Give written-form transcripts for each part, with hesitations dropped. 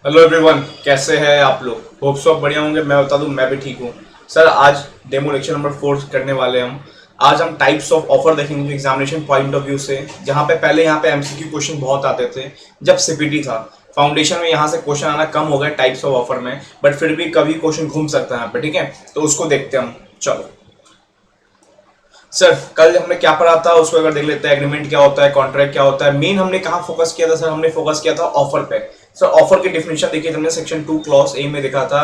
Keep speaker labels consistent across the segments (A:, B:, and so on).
A: Hello everyone, कैसे हैं आप लोग? होप सब बढ़िया होंगे। मैं बता दूं, मैं भी ठीक हूँ। सर, आज डेमो लेक्चर नंबर 4 करने वाले हम। आज हम टाइप्स ऑफ ऑफर देखेंगे एग्जामिनेशन पॉइंट ऑफ व्यू से। जहाँ पे पहले यहाँ पे एमसीक्यू क्वेश्चन बहुत आते थे जब सीपीटी था। फाउंडेशन में यहाँ से क्वेश्चन आना कम हो गया टाइप्स ऑफ ऑफर में, बट फिर भी कभी क्वेश्चन घूम सकता है यहाँ पे। ठीक है, तो उसको देखते हैं हम। चलो सर, कल हमने क्या पढ़ा था उसको अगर देख लेते हैं। एग्रीमेंट क्या होता है, कॉन्ट्रैक्ट क्या होता है। मेन हमने कहाँ फोकस किया था सर? हमने फोकस किया था ऑफर पे। सर, ऑफर की डेफिनेशन देखिए, हमने सेक्शन 2 क्लॉज ए में देखा था।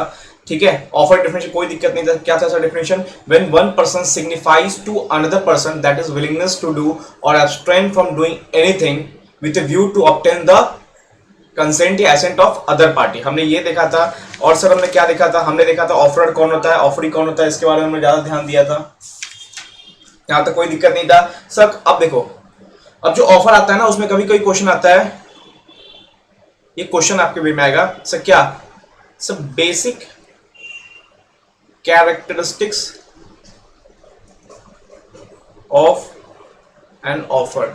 A: ठीक है, ऑफर डेफिनेशन कोई दिक्कत नहीं था। क्या था sir definition? When one person signifies to another person that is willingness to do or abstain from doing anything with a view to obtain the consent या एसेंट ऑफ अदर पार्टी। हमने ये देखा था। और सर हमने क्या देखा था? हमने देखा था ऑफरर कौन होता है, ऑफरी कौन होता है। इसके बारे में हमने ज्यादा ध्यान दिया था। यहां तक कोई दिक्कत नहीं था सर। अब देखो, अब जो ऑफर आता है ना, उसमें कभी कोई क्वेश्चन आता है। ये क्वेश्चन आपके वे में आएगा सर, क्या sir basic characteristics of an offer.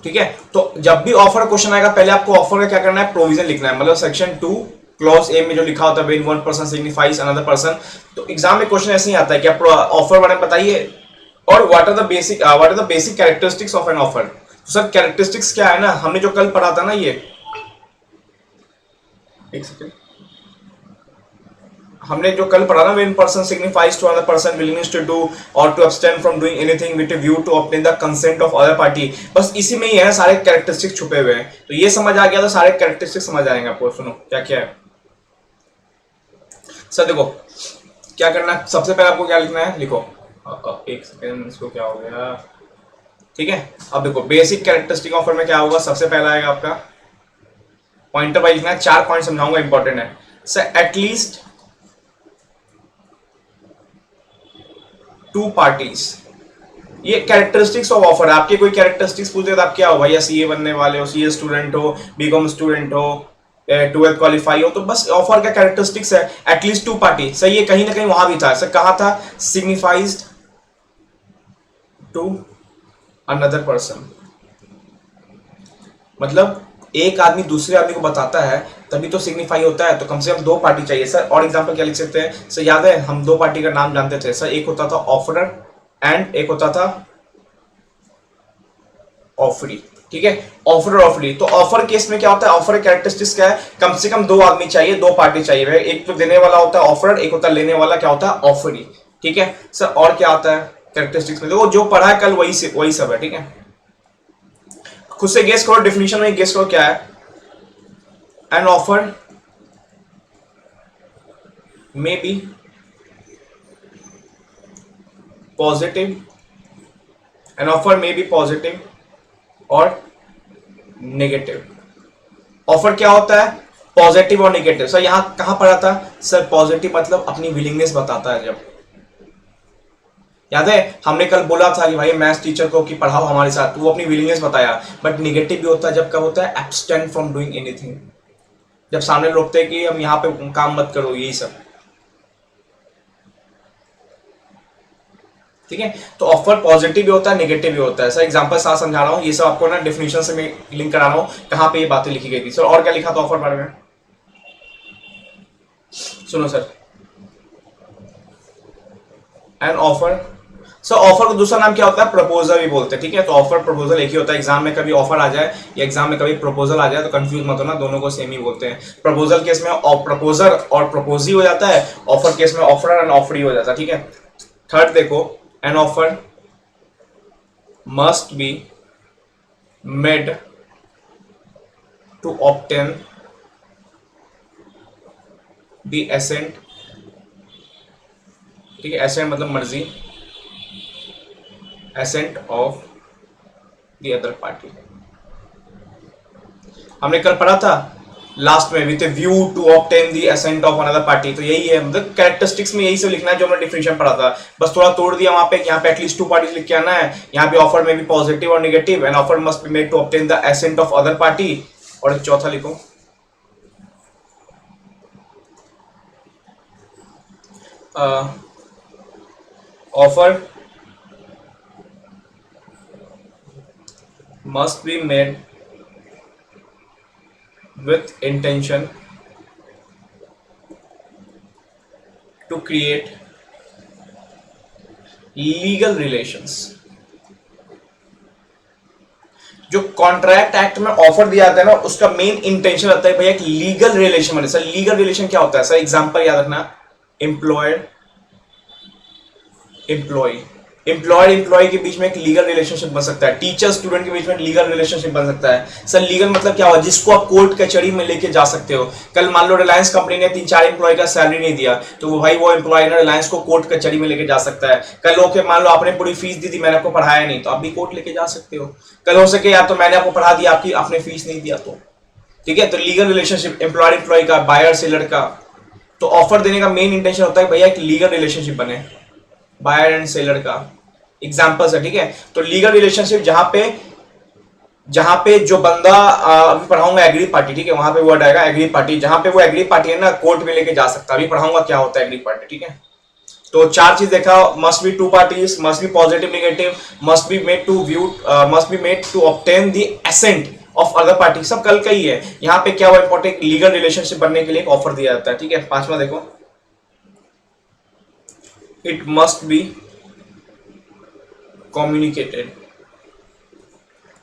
A: ठीक है, तो जब भी ऑफर क्वेश्चन आएगा, पहले आपको ऑफर का क्या करना है? प्रोविजन लिखना है। मतलब सेक्शन 2 क्लॉज ए में जो लिखा होता है, when one person signifies another person. तो एग्जाम में क्वेश्चन ऐसे ही आता है कि आप ऑफर बारे में बताइए और what are the basic characteristics of an offer. तो सर कैरेक्टरिस्टिक्स क्या है ना, हमने जो कल पढ़ा था ना, ये एक सेकंड, हमने जो कल पढ़ा ना, when person signifies to other person willingness to do और to abstain from doing anything with a view to obtain the consent of other party. बस इसी में ही है सारे कैरेक्टरिस्टिक्स छुपे हुए हैं। तो ये समझ आ गया तो सारे कैरेक्टरिस्टिक्स समझ आएंगे आपको। सुनो क्या क्या है सर। देखो क्या करना है, सबसे पहले आपको क्या लिखना है, लिखो। एक सेकेंड, इसको क्या हो गया? ठीक है, अब देखो बेसिक कैरेक्टरिस्टिक ऑफर में क्या होगा। सबसे पहला आएगा आपका पॉइंटर वाइज लिखना है। 4 पॉइंट समझाऊंगा, इंपॉर्टेंट है सर। एटलीस्ट टू पार्टीज, ये कैरेक्टरिस्टिक्स ऑफ ऑफर। आपके कोई कैरेक्टरिस्टिक्स पूछे तो आप क्या हो भैया? सीए बनने वाले हो, सीए स्टूडेंट हो, बीकॉम स्टूडेंट हो, 12th क्वालिफाई हो, तो बस ऑफर का कैरेक्टरिस्टिक्स है एटलीस्ट टू पार्टी। सही है, कहीं ना कहीं वहां भी था सर। कहा था? सिग्निफाइज टू अनदर पर्सन, मतलब एक आदमी दूसरे आदमी को बताता है तभी तो सिग्निफाई होता है। तो कम से कम दो पार्टी चाहिए सर। और एग्जांपल क्या लिख सकते हैं सर? याद है हम दो पार्टी का नाम जानते थे सर, एक होता था ऑफरर एंड एक होता था ऑफरी। ठीक है, ऑफर और ऑफरी। तो ऑफर केस में क्या होता है? ऑफर कैरेक्टरिस्टिक्स क्या है? कम से कम दो आदमी चाहिए, दो पार्टी चाहिए। एक तो देने वाला होता है ऑफर, एक होता है लेने वाला, क्या होता है? ऑफरी। ठीक है सर, और क्या आता है कैरेक्टरिस्टिक्स में? देखो जो पढ़ा है कल वही सब है। ठीक है, खुद से गेस करो, डेफिनेशन में गेस करो क्या है। An offer may be positive, an offer may be positive और नेगेटिव। ऑफर क्या होता है? पॉजिटिव और नेगेटिव। सर यहां कहां पढ़ा था सर? पॉजिटिव मतलब अपनी विलिंगनेस बताता है। जब याद है हमने कल बोला था कि भाई मैथ्स टीचर को कि पढ़ाओ हमारे साथ, तो वो अपनी विलिंगनेस बताया। बट निगेटिव भी होता है जब कब होता है? एब्सटेंट फ्रॉम डूइंग एनीथिंग, जब सामने रोकते हैं कि हम यहाँ पे काम मत करो, यही सब। ठीक है, तो ऑफर पॉजिटिव भी होता है, नेगेटिव भी होता है सर। एग्जांपल साथ समझा रहा हूँ, ये सब आपको ना डेफिनेशन से मैं लिंक करा रहा हूँ कहाँ पे ये बातें लिखी गई थी सर। और क्या लिखा था ऑफर बारे में? सुनो sir, an offer. Sir offer को दूसरा नाम क्या होता है? प्रपोजल भी बोलते हैं। ठीक है, तो ऑफर प्रपोजल एक ही होता है। एग्जाम में कभी ऑफर आ जाए या एग्जाम में कभी प्रपोजल आ जाए तो कंफ्यूज मत होना, दोनों को सेम ही बोलते हैं। प्रपोजल केस में प्रपोजर और प्रपोजी हो जाता है, ऑफर केस में ऑफर एंड ऑफरी हो जाता है। ठीक है, थर्ड देखो, an offer must be made to obtain the assent. ठीक है, एसेंट मतलब मर्जी, assent of the other party. हमने कल पढ़ा था लास्ट में, with view to obtain the assent of another party. तो यही है, मतलब कैरेक्टरिस्टिक्स में यही सब लिखना है जो हमने डिफिनेशन पढ़ा था। बस थोड़ा तोड़ दिया वहां पे, यहाँ पे एटलीस्ट टू पार्टीज लिख के आना है। यहाँ पे ऑफर में भी पॉजिटिव और negative, and offer must be made to obtain the assent of other party. और एक चौथा लिखो, offer must be made with intention to create legal relations. जो कॉन्ट्रैक्ट एक्ट में ऑफर दिया जाता है ना, उसका मेन इंटेंशन रहता है भैया एक लीगल रिलेशन बने। सर लीगल रिलेशन क्या होता है सर? एग्जांपल याद रखना, एम्प्लॉयड एम्प्लॉय, एम्प्लॉयड एम्प्लॉय के बीच में एक लीगल रिलेशनशिप बन सकता है, टीचर स्टूडेंट के बीच में लीगल रिलेशनशिप बन सकता है। सर लीगल मतलब क्या हुआ? जिसको आप कोर्ट कचहरी में लेके जा सकते हो। कल मान लो रिलायंस कंपनी ने 3-4 एम्प्लॉय का सैलरी नहीं दिया, तो वो भाई वो एम्प्लॉय ना रिलायंस को कोर्ट कचहरी में लेके जा सकता है। कल हो के मान लो आपने पूरी फीस दी थी, मैंने आपको पढ़ाया नहीं, तो आप भी कोर्ट लेके जा सकते हो। कल हो सके या तो मैंने आपको पढ़ा दिया, आपकी आपने फीस नहीं दिया, तो ठीक है। तो लीगल रिलेशनशिप एम्प्लॉयर एम्प्लॉय का, बायर सेलर का। तो ऑफर देने का मेन इंटेंशन होता है भैया एक लीगल रिलेशनशिप बने, बायर एंड सेलर का। एग्जाम्पल्स है, ठीक है। तो लीगल रिलेशनशिप जहां पे जो बंदा अभी पढ़ाऊंगा एग्री पार्टी, ठीक है, वहां पे वर्ड आएगा एग्री पार्टी। जहां पे वो एग्री पार्टी है ना, कोर्ट में लेके जा सकता है। अभी पढ़ाऊंगा क्या होता है एग्री पार्टी, ठीक है। तो 4 चीज देखा, must be 2 parties, must be positive negative, must be made to view, must be made to obtain the assent of other party. सब कल का ही है। यहाँ पे क्या हुआ इंपॉर्टेंट, लीगल रिलेशनशिप बनने के लिए एक ऑफर दिया जाता है, ठीक है। 5वां देखो, it must be communicated.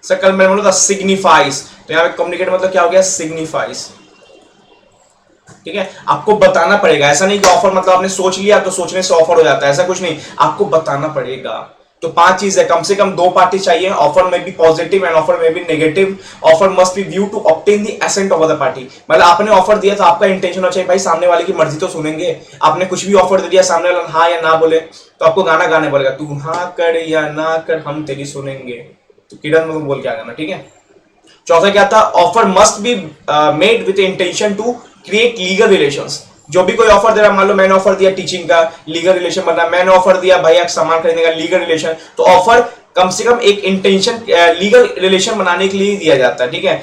A: Sir कल मैंने बोला था सिग्निफाइज, तो यहाँ पे कम्युनिकेट मतलब क्या हो गया? सिग्निफाइज, ठीक है। आपको बताना पड़ेगा, ऐसा नहीं कि ऑफर मतलब आपने सोच लिया तो सोचने से ऑफर हो जाता है, ऐसा कुछ नहीं, आपको बताना पड़ेगा। तो 5 चीज है, कम से कम 2 पार्टी चाहिए, ऑफर में भी पॉजिटिव एंड ऑफर में भी negative, offer must be view to obtain the assent of other party. मतलब आपने ऑफर दिया तो आपका इंटेंशन होना चाहिए भाई सामने वाले की मर्जी तो सुनेंगे। आपने कुछ भी ऑफर दे दिया, सामने वाला हाँ या ना बोले, तो आपको गाना गाने पड़ेगा, तू हाँ कर या ना कर हम तेरी सुनेंगे। तो किरण में बोल के आ गाना, ठीक है। चौथा क्या था? Offer must be made with intention to create legal relations. जो भी कोई ऑफर दे रहा है, मान लो मैंने ऑफर दिया टीचिंग का, लीगल रिलेशन बन रहा है। मैंने ऑफर दिया भाई एक सामान खरीदने का, लीगल रिलेशन। तो ऑफर कम से कम एक इंटेंशन लीगल रिलेशन बनाने के लिए दिया जाता है, ठीक है।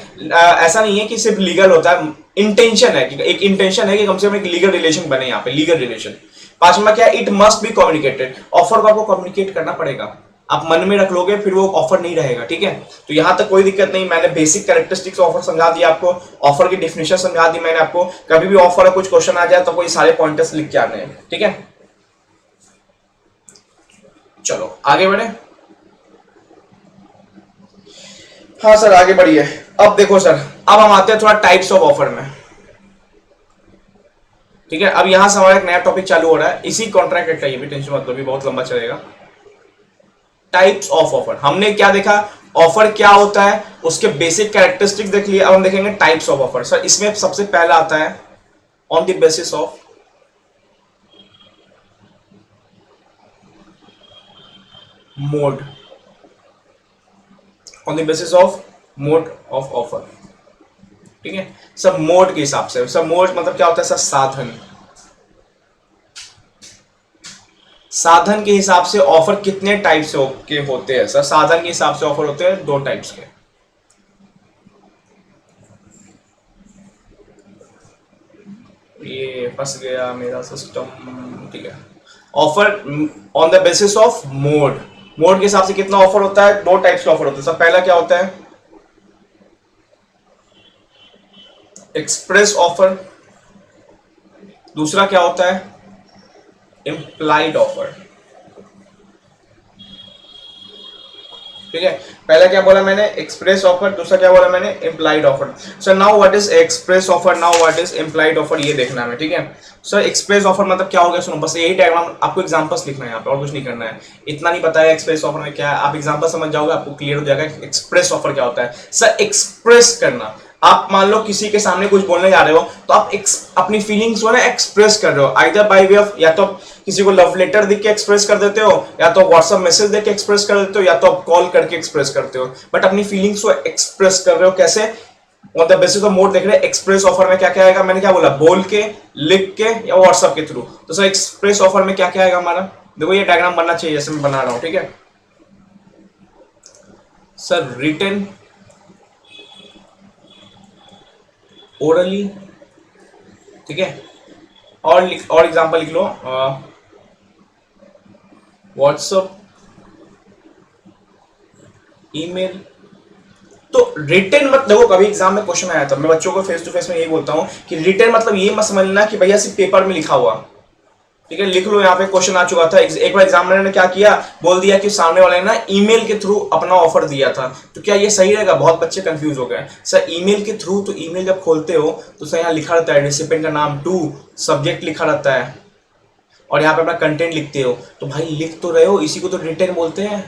A: ऐसा नहीं है कि सिर्फ लीगल होता है, इंटेंशन है कि एक इंटेंशन है कि कम से कम एक लीगल रिलेशन बने यहाँ पे, लीगल रिलेशन। 5वां क्या? It must be communicated. Offer को आपको कम्युनिकेट करना पड़ेगा, आप मन में रख लोगे फिर वो ऑफर नहीं रहेगा, ठीक है। तो यहां तक कोई दिक्कत नहीं, मैंने बेसिक कैरेक्टरिस्टिक्स ऑफर समझा दिया आपको, ऑफर की डेफिनेशन समझा दी मैंने आपको। कभी भी ऑफर कुछ क्वेश्चन आ जाए तो कोई सारे पॉइंटर्स लिख के आने हैं, ठीक है। चलो आगे बढ़े। हाँ सर आगे बढ़िए। अब देखो सर, अब हम आते हैं थोड़ा टाइप्स ऑफ ऑफर में, ठीक है। अब यहां से हमारा एक नया टॉपिक चालू हो रहा है, इसी कॉन्ट्रैक्ट का, ये भी टेंशन मत लो, भी बहुत लंबा चलेगा। टाइप्स ऑफ ऑफर, हमने क्या देखा? ऑफर क्या होता है, उसके बेसिक कैरेक्टरिस्टिक देख लिए। अब हम देखेंगे टाइप्स ऑफ ऑफर। सर इसमें सबसे पहला आता है on the basis of mode, on the basis of mode of offer, ठीक है। सब मोड के हिसाब से, सब मोड मतलब क्या होता है सर? साधन, साधन के हिसाब से ऑफर कितने टाइप से के होते हैं सर? साधन के हिसाब से ऑफर होते हैं 2 टाइप्स के। ये फंस गया मेरा सिस्टम, ठीक है। Offer on the basis of mode, mode के हिसाब से कितना ऑफर होता है? 2 टाइप्स का ऑफर होता है सर। पहला क्या होता है? Express offer. दूसरा क्या होता है? इम्प्लाइड ऑफर, ठीक है। पहला क्या बोला मैंने? Express offer. दूसरा क्या बोला मैंने? Implied offer. Sir now what is express offer, now what is implied offer, ये देखना है, ठीक है। सर एक्सप्रेस ऑफर मतलब क्या हो गया? सुनो, बस यही डायग्राम आपको एग्जांपल्स लिखना है यहाँ पे, और कुछ नहीं करना है। इतना नहीं बताया एक्सप्रेस ऑफर में क्या है, आप एग्जांपल समझ जाओगे, आपको क्लियर हो जाएगा एक्सप्रेस ऑफर क्या होता है। सर एक्सप्रेस करना, आप मान लो किसी के सामने कुछ बोलने जा रहे हो, तो आप अपनी फीलिंग्स को ना एक्सप्रेस कर रहे हो, आइदर बाय वे ऑफ, या तो किसी को लव लेटर देख के एक्सप्रेस कर देते हो, या तो व्हाट्सएप मैसेज देख के एक्सप्रेस कर देते हो, या तो आप कॉल करके एक्सप्रेस करते हो, बट अपनी फीलिंग्स को एक्सप्रेस कर रहे हो। कैसे? On the basis of mode देख रहे हैं। एक्सप्रेस ऑफर में क्या क्या आएगा? मैंने क्या बोला? बोल के, लिख के, या व्हाट्सएप के थ्रू। तो सर एक्सप्रेस ऑफर में क्या क्या आएगा हमारा? देखो ये डायग्राम बनना चाहिए जैसे मैं बना रहा हूं, ठीक है। सर रिटन, ओरली, ठीक है। और एग्जांपल लिख लो, व्हाट्सएप, ईमेल। तो रिटन मत देखो, कभी एग्जाम में क्वेश्चन आया था, मैं बच्चों को फेस टू फेस में यही बोलता हूं कि रिटन मतलब ये मत समझना कि भैया सिर्फ पेपर में लिखा हुआ, ठीक है, लिख लो, यहाँ पे क्वेश्चन आ चुका था। एक बार एग्जामिनर ने क्या किया, बोल दिया कि सामने वाले ने ना ईमेल के थ्रू अपना ऑफर दिया था, तो क्या ये सही रहेगा? बहुत बच्चे कंफ्यूज हो गए सर, ईमेल के थ्रू, तो ईमेल जब खोलते हो तो सर यहाँ लिखा रहता है रिसिपेंट का नाम, टू सब्जेक्ट लिखा रहता है, और यहाँ पे अपना कंटेंट लिखते हो, तो भाई लिख तो रहे हो, इसी को तो रिटर्न बोलते हैं।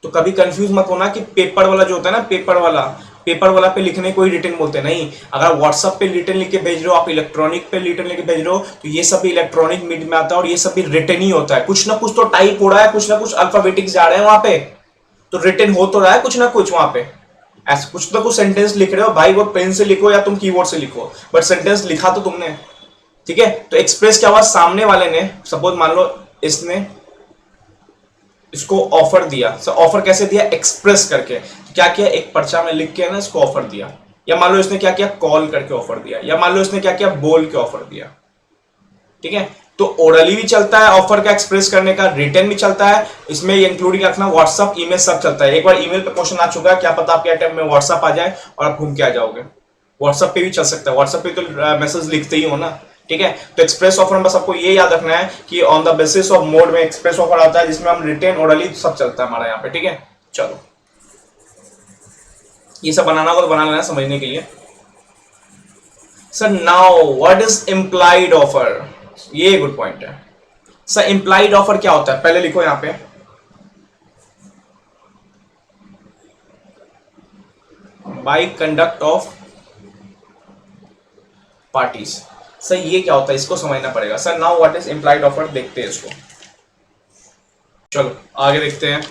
A: तो कभी कंफ्यूज मत होना कि पेपर वाला जो होता है ना, पेपर वाला पे लिखने कोई रिटर्न बोलते नहीं। अगर व्हाट्सएप पे रिटर्न लिख के भेज रहे हो, आप इलेक्ट्रॉनिक पे रिटर्न लिख के भेज रहे हो, तो ये सब भी इलेक्ट्रॉनिक मीडियम में आता है, और ये सब भी रिटर्न ही होता है। कुछ ना कुछ तो टाइप हो रहा है, कुछ ना कुछ अल्फाबेटिक जा रहे हैं वहां पे, तो रिटर्न हो तो रहा है कुछ ना कुछ वहां पे। ऐसा कुछ ना कुछ सेंटेंस लिख रहे हो भाई, वो पेन से लिखो या तुम कीबोर्ड से लिखो, बट सेंटेंस लिखा तो तुमने। ठीक है, तो एक्सप्रेस क्या हुआ, सामने वाले ने, सपोज मान लो इसने इसको ऑफर दिया। सर ऑफर कैसे दिया? एक्सप्रेस करके। तो क्या किया, एक पर्चा में लिख के ना इसको ऑफर दिया, या मान लो इसने क्या किया, कॉल करके ऑफर दिया, या मान लो इसने क्या किया, बोल के ऑफर दिया। ठीक है, तो ओरली भी चलता है ऑफर का एक्सप्रेस करने का, रिटर्न भी चलता है, इसमें इंक्लूडिंग रखना व्हाट्सअप, ईमेल सब चलता है। एक बार ईमेल पे क्वेश्चन आ चुका है, क्या पता आपके अटेम्प्ट में व्हाट्सअप आ जाए और आप घूम के आ जाओगे। व्हाट्सएप पे भी चल सकता है, व्हाट्सएप पे तो मैसेज लिखते ही हो ना। ठीक है, तो एक्सप्रेस ऑफर में बस आपको ये याद रखना है कि on the basis of mode में एक्सप्रेस ऑफर आता है, जिसमें हम रिटेन ओरली सब चलता है हमारा यहाँ पे। ठीक है, चलो ये सब बनाना होगा तो बना लेना समझने के लिए। Sir now what is implied offer, ये गुड पॉइंट है। सर इम्प्लाइड ऑफर क्या होता है, पहले लिखो यहाँ पे, by conduct of parties. Sir ये क्या होता है, इसको समझना पड़ेगा। Sir now what is implied offer, देखते हैं इसको। चलो आगे देखते हैं।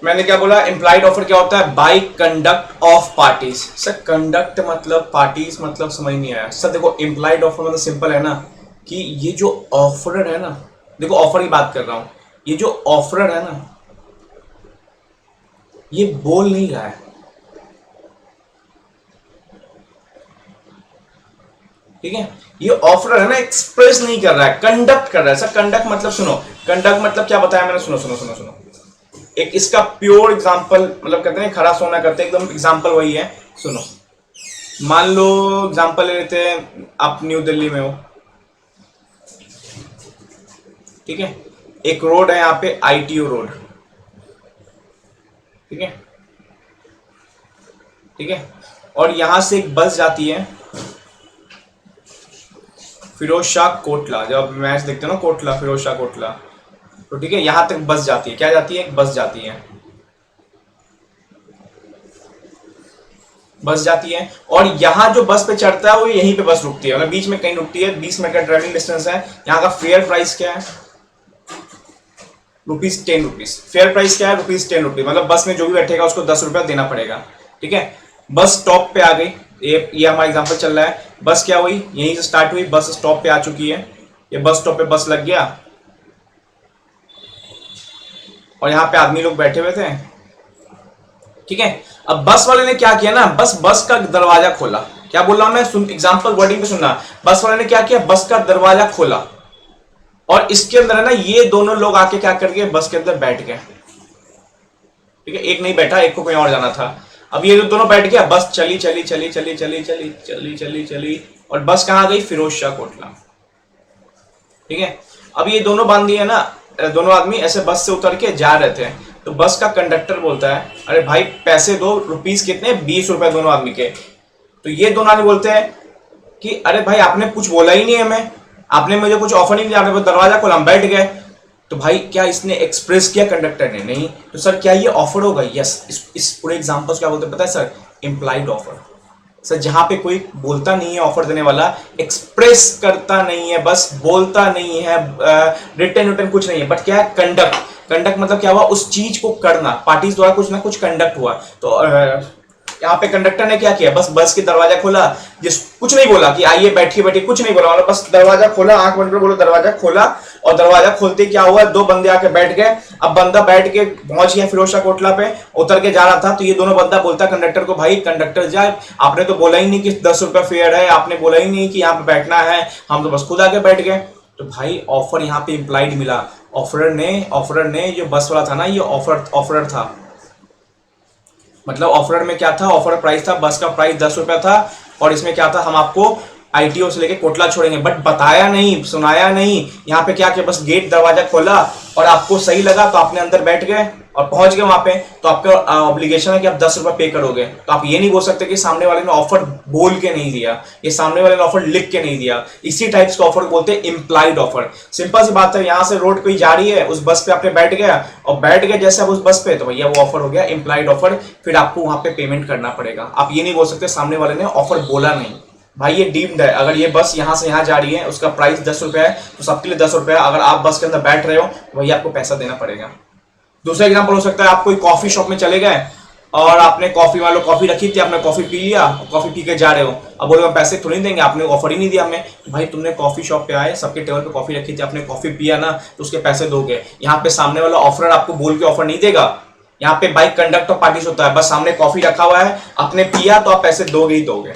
A: मैंने क्या बोला, इम्प्लाइड ऑफर क्या होता है, by conduct of parties. Sir conduct मतलब पार्टीज मतलब समझ नहीं आया। सर देखो इम्प्लाइड ऑफर मतलब सिंपल है ना, कि ये जो ऑफरर है ना, देखो ऑफर की बात कर रहा हूं, ये जो ऑफरर है ना, ये बोल नहीं रहा है, ठीक है, ये ऑफरर है ना, एक्सप्रेस नहीं कर रहा है, कंडक्ट कर रहा है। सर कंडक्ट मतलब सुनो, कंडक्ट मतलब क्या बताया मैंने, सुनो सुनो सुनो सुनो, एक इसका प्योर एग्जांपल, मतलब कहते हैं खरा सोना करते हैं, एकदम एग्जांपल वही है। सुनो, मान लो एग्जांपल ले लेते हैं, आप न्यू दिल्ली में हो, ठीक है, एक रोड है यहाँ पे आईटीओ रोड, ठीक है, ठीक है, और यहां से एक बस जाती है फिरोज शाह कोटला, जब मैच देखते हो ना, कोटला, फिरोज शाह कोटला, तो ठीक है, यहां तक बस जाती है, क्या जाती है, एक बस जाती है, बस जाती है, और यहाँ जो बस पे चढ़ता है वो यहीं पे बस रुकती है, मतलब बीच में कहीं रुकती है, 20 मिनट का ड्राइविंग डिस्टेंस है। यहाँ का फेयर प्राइस क्या है, ₹10। फेयर प्राइस क्या है, ₹10, मतलब बस में जो भी बैठेगा उसको 10 रुपया देना पड़ेगा। ठीक है, बस स्टॉप पे आ गई, ये हमारा एग्जांपल चल रहा है। बस क्या हुई, यहीं से स्टार्ट हुई, बस स्टॉप पे आ चुकी है, ये बस स्टॉप पे बस लग गया, और यहाँ पे आदमी लोग बैठे हुए थे। ठीक है, अब बस वाले ने क्या किया ना, बस का दरवाजा खोला, क्या बोल रहा हूं मैं, सुन एग्जांपल वर्डिंग पे सुनना। बस वाले ने क्या किया, बस का दरवाजा खोला, और इसके अंदर है ना, ये दोनों लोग आके क्या करके बस के अंदर बैठ गए। ठीक है, एक नहीं बैठा, एक को कहीं और जाना था। अब ये दोनों बैठ गया, बस चली चली चली चली चली चली चली चली चली, और बस कहां गई, फिरोज शाह कोटला। ठीक है, अब ये दोनों बांध दिए ना, दोनों आदमी ऐसे बस से उतर के जा रहे थे, तो बस का कंडक्टर बोलता है, अरे भाई पैसे दो, रुपीस कितने, 20 रुपए दोनों आदमी के। तो ये दोनों आदमी बोलते हैं कि अरे भाई आपने कुछ बोला ही नहीं हमें, आपने मुझे कुछ ऑफर नहीं दिया, आपने दरवाजा खोला, हम बैठ गए। तो भाई क्या इसने एक्सप्रेस किया कंडक्टर ने, नहीं, तो सर क्या ये ऑफर होगा, यस। इस पूरे एग्जांपल्स क्या बोलते हैं पता है सर, इम्प्लाइड ऑफर। सर जहां पे कोई बोलता नहीं है ऑफर देने वाला, एक्सप्रेस करता नहीं है, बस बोलता नहीं है, रिटर्न कुछ नहीं है, बट क्या है, कंडक्ट मतलब क्या हुआ, उस चीज को करना, पार्टीज द्वारा कुछ ना कुछ कंडक्ट हुआ। तो यहाँ पे कंडक्टर ने क्या किया, बस के दरवाजा खोला, जिस कुछ नहीं बोला कि आइए बैठिए बैठिए, कुछ नहीं बोला, मतलब बस दरवाजा खोला, आंख बंद कर बोलो दरवाजा खोला, और दरवाजा खोलते क्या हुआ, दो बंदे आके बैठ गए। अब बंदा बैठ के पहुंच गया फिरोज शाह कोटला पे, उतर के जा रहा था, तो ये दोनों बंदा बोलता कंडक्टर को, भाई कंडक्टर जाए, आपने तो बोला ही नहीं कि 10 रुपया फेयर है, आपने बोला ही नहीं कि यहाँ पे बैठना है, हम तो बस खुद आके बैठ गए। तो भाई ऑफर यहाँ पे इंप्लाइड मिला, ऑफरर ने जो बस वाला था ना, ये ऑफरर था, मतलब ऑफर में क्या था, ऑफर प्राइस था, बस का प्राइस 10 रुपया था, और इसमें क्या था, हम आपको आईटीओ से लेके कोटला छोड़ेंगे, बट बताया नहीं, सुनाया नहीं। यहाँ पे क्या किया, बस गेट दरवाजा खोला और आपको सही लगा तो आपने अंदर बैठ गए और पहुंच गए वहां पे, तो आपका ऑब्लिगेशन है कि आप 10 रुपए पे करोगे। तो आप ये नहीं बोल सकते कि सामने वाले ने ऑफर बोल के नहीं दिया, ये सामने वाले ने ऑफर लिख के नहीं दिया। इसी टाइप्स का ऑफर बोलते हैं इम्प्लाइड ऑफर। सिंपल सी बात है, यहाँ से रोड कोई जा रही है, उस बस पे आपने बैठ गया और बैठ गए जैसे आप उस बस पे, तो भैया वो ऑफर हो गया इम्प्लाइड ऑफर। फिर आपको वहां पे पेमेंट करना पड़ेगा। आप ये नहीं बोल सकते सामने वाले ने ऑफर बोला नहीं। भाई ये डीम्ड है, अगर ये बस यहाँ से यहाँ जा रही है, उसका प्राइस 10 रुपए है, तो सबके लिए 10 रुपए है। अगर आप बस के अंदर बैठ रहे हो तो भैया आपको पैसा देना पड़ेगा। दूसरा एग्जांपल हो सकता है, आप कोई कॉफी शॉप में चले गए और आपने कॉफी वालों कॉफी रखी थी, आपने कॉफी पी लिया, कॉफी पी के जा रहे हो, अब बोले हम पैसे थोड़ी देंगे, आपने ऑफर ही नहीं दिया हमें। तो भाई तुमने कॉफी शॉप पे आए, सबके टेबल पे कॉफी रखी थी, आपने कॉफी पिया ना, तो उसके पैसे दोगे। यहाँ पे सामने वाला ऑफर आपको बोल के ऑफर नहीं देगा। यहाँ पे बाइक कंडक्ट ऑफ पार्टीज होता है, बस सामने कॉफी रखा हुआ है, आपने पिया तो आप पैसे दोगे ही दोगे।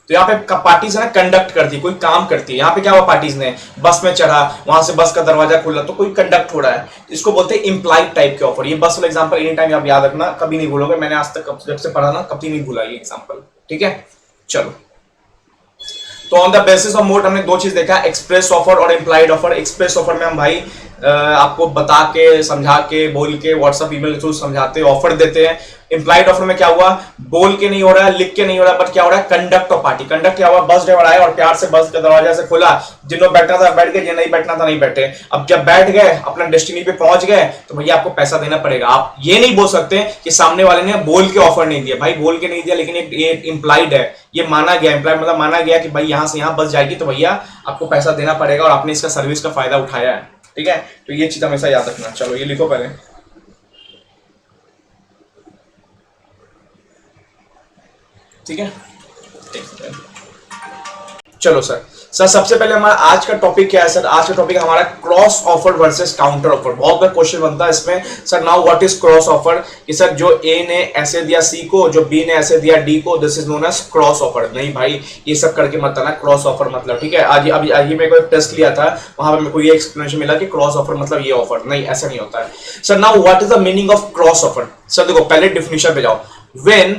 A: तो यहाँ पे पार्टीज है ना कंडक्ट करती है, कोई काम करती है। यहाँ पे क्या हुआ, पार्टीज ने बस में चढ़ा, वहां से बस का दरवाजा खुला, तो कोई कंडक्ट हो रहा है। इसको बोलते हैं इम्प्लाइड टाइप के ऑफर। ये बस वाला एग्जांपल एनी टाइम आप याद रखना, कभी नहीं भूलोगे। मैंने आज तक जब से पढ़ा ना, कभी नहीं भूला ये एग्जांपल, ठीक है। चलो, तो on the basis of mode हमने दो चीज देखा, एक्सप्रेस ऑफर और इम्प्लाइड ऑफर। एक्सप्रेस ऑफर में हम भाई आपको बता के, समझा के, बोल के, व्हाट्सएप ईमेल के थ्रू समझाते, ऑफर देते हैं। इम्प्लाइड ऑफर में क्या हुआ, बोल के नहीं हो रहा है, लिख के नहीं हो रहा, बट क्या हो रहा है, कंडक्ट ऑफ पार्टी। कंडक्ट क्या हुआ, बस ड्राइवर आया और प्यार से बस का दरवाजा से खोला, जिन्होंने बैठना था बैठ गए, जिन्हें नहीं बैठना था नहीं बैठे। अब जब बैठ गए, अपना डेस्टिनी पे पहुंच गए, तो भैया आपको पैसा देना पड़ेगा। आप ये नहीं बोल सकते कि सामने वाले ने बोल के ऑफर नहीं दिया। भाई बोल के नहीं दिया, लेकिन ये इम्प्लाइड है, ये माना गया। इम्प्लाइड मतलब माना गया कि भाई यहां से यहां बस जाएगी तो भैया आपको पैसा देना पड़ेगा और आपने इसका सर्विस का फायदा उठाया है, ठीक है। तो ये चीज हमेशा याद रखना। चलो ये लिखो पहले, ठीक है। चलो सर सबसे पहले हमारा आज का टॉपिक क्या है सर? आज का टॉपिक हमारा cross offer versus counter offer. बहुत बार क्वेश्चन बनता है इसमें, sir now what is cross offer, कि सर जो ए ने ऐसे दिया सी को, जो बी ने ऐसे दिया डी को, this is known as cross offer. नहीं भाई ये सब करके मत आना, क्रॉस ऑफर मतलब, ठीक है। आज अभी मेरे को एक टेस्ट लिया था, वहां पर मेरे को ये एक्सप्लेनेशन मिला कि क्रॉस ऑफर मतलब ये ऑफर नहीं, ऐसा नहीं होता है। Sir now what is the meaning of cross offer? Sir देखो पहले डिफिनेशन पे जाओ, when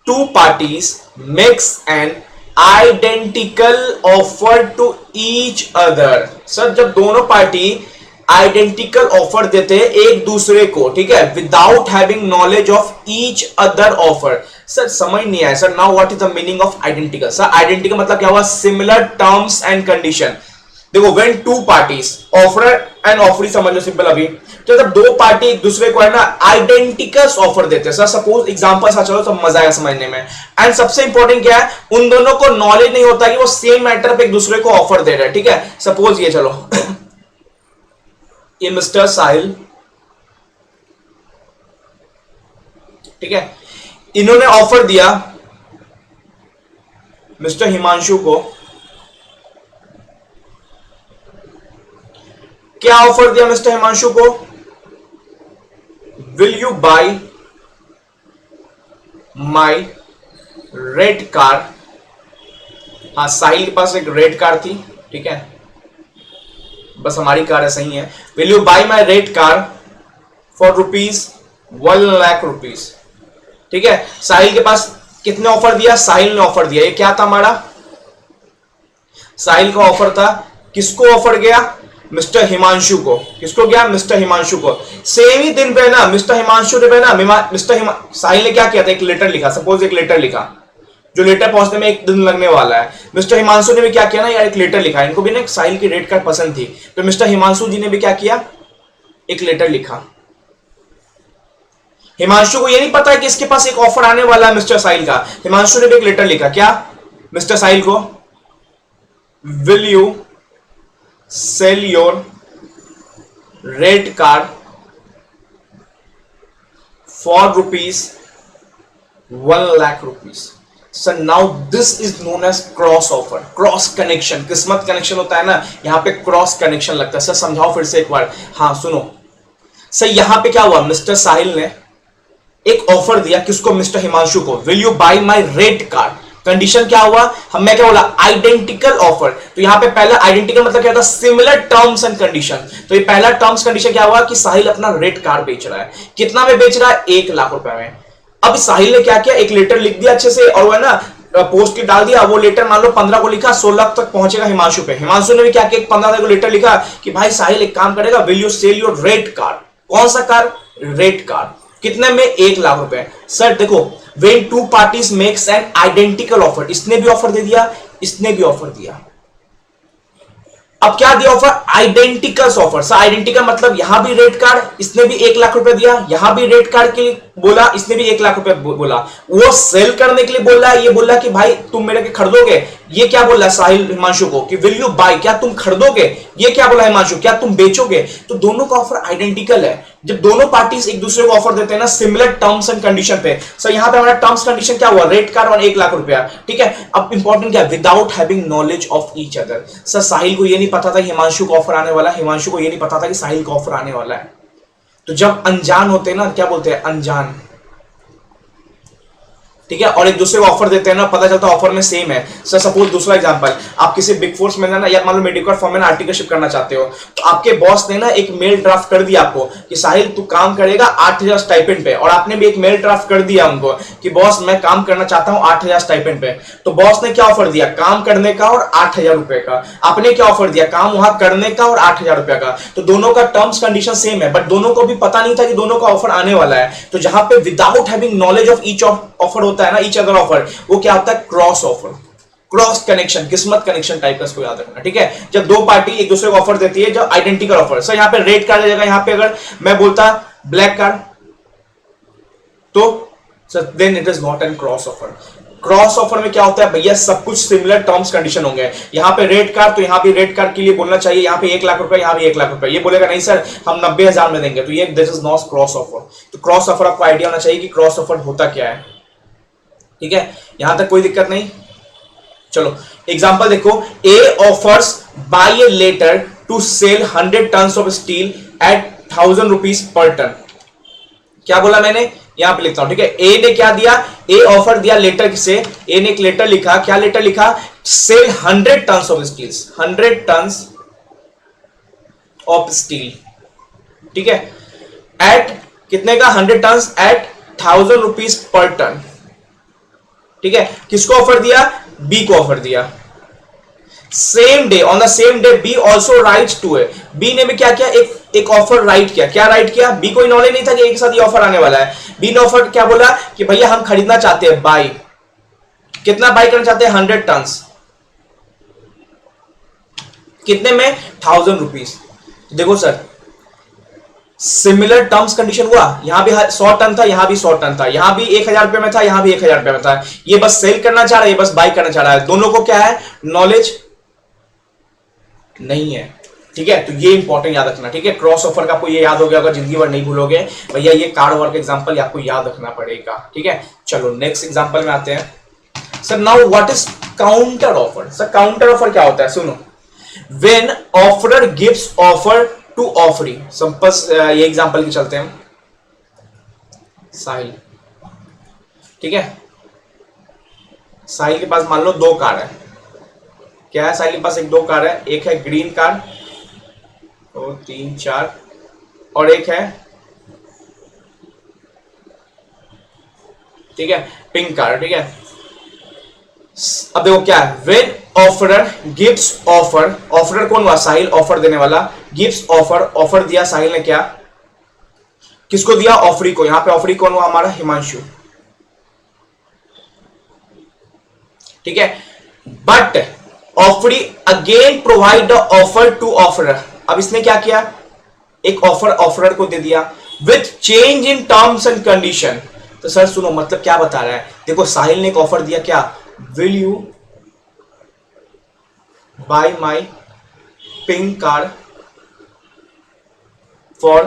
A: two parties makes an identical offer to each other. Sir जब दोनों पार्टी आइडेंटिकल ऑफर देते हैं एक दूसरे को, ठीक है, without having knowledge of each other offer. Sir समझ नहीं आया sir, now what is the meaning of identical? Sir identical मतलब क्या हुआ, सिमिलर टर्म्स एंड कंडीशन। देखो when two parties, offerer and offeree समझ लो सिंपल। अभी तो जब दो पार्टी एक दूसरे को है ना आइडेंटिकल ऑफर देते हैं, सर सपोज एग्जांपल सा चलो तो मजा आएगा समझने में। एंड सबसे इंपॉर्टेंट क्या है, उन दोनों को नॉलेज नहीं होता कि वो सेम मैटर पे एक दूसरे को ऑफर दे रहे हैं, ठीक है। सपोज ये चलो ये मिस्टर साहिल, ठीक है, इन्होंने ऑफर दिया मिस्टर हिमांशु को। क्या ऑफर दिया मिस्टर हिमांशु को? Will you buy my red car. हाँ साहिल के पास एक रेड कार थी, ठीक है, बस हमारी कार ऐसा ही है। Will you buy my red car for ₹1,00,000, ठीक है। साहिल के पास कितने ऑफर दिया? साहिल ने ऑफर दिया, ये क्या था हमारा, साहिल का ऑफर था। किसको ऑफर गया? मिस्टर हिमांशु को। किसको गया? मिस्टर हिमांशु को। सेम ही दिन पे ना मिस्टर हिमांशु ने ना साहिल ने क्या किया था, एक लेटर लिखा। सपोज एक लेटर लिखा, जो लेटर पहुंचने में एक दिन लगने वाला है। मिस्टर हिमांशु ने भी क्या किया ना यार, एक लेटर लिखा। इनको भी ना साहिल की रेड कार्ड पसंद थी, तो मिस्टर हिमांशु जी ने भी क्या किया, एक लेटर लिखा। हिमांशु को ये नहीं पता है कि इसके पास एक ऑफर आने वाला है मिस्टर साहिल का। हिमांशु ने भी एक लेटर लिखा, क्या, मिस्टर साहिल को, will you sell your red car for ₹1,00,000। Sir now this is known as cross offer, cross connection. किस्मत कनेक्शन होता है ना, यहां पे क्रॉस कनेक्शन लगता है। सर समझाओ फिर से एक बार। हाँ सुनो सर, यहां पे क्या हुआ, मिस्टर साहिल ने एक ऑफर दिया, किसको, मिस्टर हिमांशु को, will you buy my red car. Condition क्या हुआ, मैं क्या बोला, आइडेंटिकल ऑफर। तो यहां पे पहला आइडेंटिकल मतलब क्या था, सिमिलर टर्म्स एंड कंडीशन। तो ये पहला टर्म्स कंडीशन क्या हुआ कि साहिल अपना रेड कार बेच रहा है। कितना में बेच रहा है? ₹1,00,000 में। अब साहिल ने क्या किया, एक लेटर लिख दिया अच्छे से, और वो है ना पोस्ट की डाल दिया, वो लेटर मान लो 15 को लिखा, 16 तक पहुंचेगा हिमांशु पे। हिमांशु ने भी क्या किया, 15 को लेटर लिखा कि भाई साहिल एक काम करेगा, will you sell your red car. कौन सा कार? Red car. कितने में? 1 लाख रुपए। सर देखो, when two parties makes an identical offer, इसने भी ऑफर दे दिया, इसने भी ऑफर दिया। अब क्या दिया offer? Identical offer. Sir identical मतलब यहां भी रेड कार्ड, इसने भी 1 लाख रुपए दिया, यहां भी रेड कार्ड के लिए बोला, इसने भी 1 लाख रुपए बोला। वो सेल करने के लिए बोल रहा है, ये बोल रहा है कि भाई तुम मेरे के खरीदोगे। ये क्या बोल रहा है साहिल हिमांशु को कि विल यू बाय, क्या तुम खरीदोगे। ये क्या बोला हिमांशु, क्या तुम बेचोगे। तो दोनों का ऑफर आइडेंटिकल है। जब दोनों पार्टीज एक दूसरे को ऑफर देते हैं ना सिमिलर टर्म्स एंड कंडीशन पे। सर यहां पे हमारा टर्म्स कंडीशन क्या हुआ? रेड कार्ड और 1 लाख रुपया। ठीक है, अब इंपॉर्टेंट क्या है? Without having knowledge of each other. Sir Sahil को ये नहीं पता था हिमांशु को ऑफर आने वाला, हिमांशु को ये नहीं पता था कि साहिल को ऑफर आने वाला है। तो जब अनजान होते हैं ना, क्या बोलते हैं? अनजान। ठीक है, और एक दूसरे को ऑफर देते हैं ना, पता चलता है ऑफर में सेम है। सर सपोज दूसरा एग्जांपल, आप किसी बिग फोर्स में ना, या मान लो मेडिकल फॉर्म में ना आर्टिकलशिप करना चाहते हो, तो आपके बॉस ने ना एक मेल ड्राफ्ट कर दिया आपको कि साहिल तू काम करेगा 8,000 स्टाइपेंड पे, और आपने भी एक मेल ड्राफ्ट कर दिया उनको कि बॉस मैं काम करना चाहता हूं 8,000 स्टाइपेंड पे। तो बॉस ने क्या ऑफर दिया? काम करने का और 8,000 रुपए का। आपने क्या ऑफर दिया? काम वहां करने का और 8,000 रुपए का। तो दोनों का टर्म्स कंडीशन सेम है, बट दोनों को भी पता नहीं था कि दोनों का ऑफर आने वाला है। तो जहां पे without having knowledge of each offer होता है ना, ईच अदर ऑफर, वो क्या होता है? क्रॉस ऑफर, क्रॉस कनेक्शन, किस्मत कनेक्शन टाइप का, इसको याद रखना। ठीक है, जब दो पार्टी एक दूसरे को ऑफर देती है, जब आइडेंटिकल ऑफर। सर यहां पे रेड कार्ड जगह यहां पे अगर मैं बोलता ब्लैक कार्ड, तो sir then it is not an cross offer. Cross offer में क्या होता है भैया? सब कुछ सिमिलर टर्म्स कंडीशन होंगे। यहां पे रेड कार्ड, तो यहां भी रेड कार्ड के लिए बोलना चाहिए यहां पे 1 लाख रुपए, यहां भी 1 लाख रुपए। ये बोलेगा नहीं सर हम 90,000 में देंगे, तो ये this is not cross offer. तो क्रॉस ऑफर आपको आइडिया होना चाहिए कि क्रॉस ऑफर होता क्या है। ठीक है, यहां तक कोई दिक्कत नहीं। चलो एग्जांपल देखो, A offers by a letter to sell 100 tons of steel at 1,000 rupees per ton. क्या बोला मैंने? यहां पे लिखता हूं। ठीक है, ए ने क्या दिया? ए ऑफर दिया लेटर से, ए ने एक लेटर लिखा। क्या लेटर लिखा? Sell 100 tons of steel, 100 tons of steel. ठीक है, एट कितने का? 100 tons at 1,000 rupees per ton. ठीक है, किसको ऑफर दिया? बी को ऑफर दिया। Same day, on the same day B also writes to A. B ने भी क्या किया? एक ऑफर राइट किया। क्या राइट किया? बी को नॉलेज नहीं था कि एक साथ ये ऑफर आने वाला है। बी ने ऑफर क्या बोला कि भैया हम खरीदना चाहते हैं, बाई। कितना बाई करना चाहते हैं? 100 टन्स। कितने में? 1,000 रुपीज। देखो सर सिमिलर टर्म्स कंडीशन हुआ। यहां भी 100 टन था, यहां भी 100 टन था, यहां भी 1,000 रुपए में था, यहां भी 1,000 रुपए में था। ये बस सेल करना चाह रहा है, ये बस बाई करना चाह रहा है। दोनों को क्या है? नॉलेज नहीं है। ठीक है, तो ये इंपॉर्टेंट याद रखना। ठीक है, क्रॉस ऑफर का आपको ये याद हो गया होगा, जिंदगी भर नहीं भूलोगे भैया। ये कार्ड वर्क एग्जांपल आपको याद रखना पड़ेगा। ठीक है, चलो नेक्स्ट एग्जांपल में आते हैं। Sir now what is counter offer? Sir counter offer क्या होता है? सुनो, when offerer gives offer to offeree. Simple ये एग्जांपल की चलते हैं साहिल। ठीक है, साहिल के पास मान लो 2 कार है। क्या है? साहिल के पास 2 कार है। एक है ग्रीन कार, 2 3 4, और एक है ठीक है पिंक कार। ठीक है, अब देखो क्या है? When offerer gives offer, offeror कौन हुआ? साहिल, ऑफर देने वाला। गिव्स ऑफर, ऑफर दिया साहिल ने। क्या किसको दिया? ऑफरी को। यहां पे ऑफरी कौन हुआ? हमारा हिमांशु। ठीक है, but offeree again provide the offer to offerer. अब इसने क्या किया? एक ऑफर ऑफरर को दे दिया with change in terms and condition. तो सर सुनो, मतलब क्या बता रहा है? देखो साहिल ने एक ऑफर दिया, क्या? Will you buy my pink car for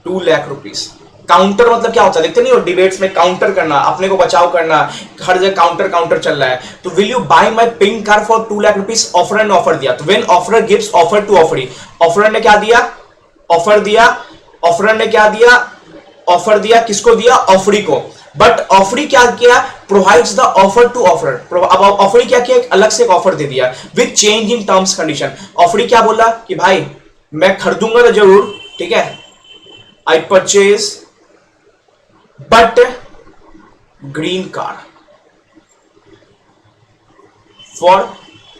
A: 2 lakh rupees. Counter मतलब क्या होता है? देखते नहीं हो डिबेट्स में, काउंटर करना, अपने को बचाव करना, हर जगह काउंटर काउंटर चल रहा है। तो will you buy my pink car for 2 lakh rupees. Offerer ने ऑफर दिया। तो when offerer gives offer to offeree, offerer ने क्या दिया? ऑफर दिया। ऑफरर ने क्या दिया? ऑफर दिया। किसको दिया? ऑफरी को। बट ऑफरी क्या किया? Provides the offer to offerer. अब ऑफरी क्या किया? अलग से एक ऑफर दे दिया with change in terms condition. Offeree क्या बोला कि भाई मैं खरीदूंगा तो जरूर, ठीक है, I purchase but green car. For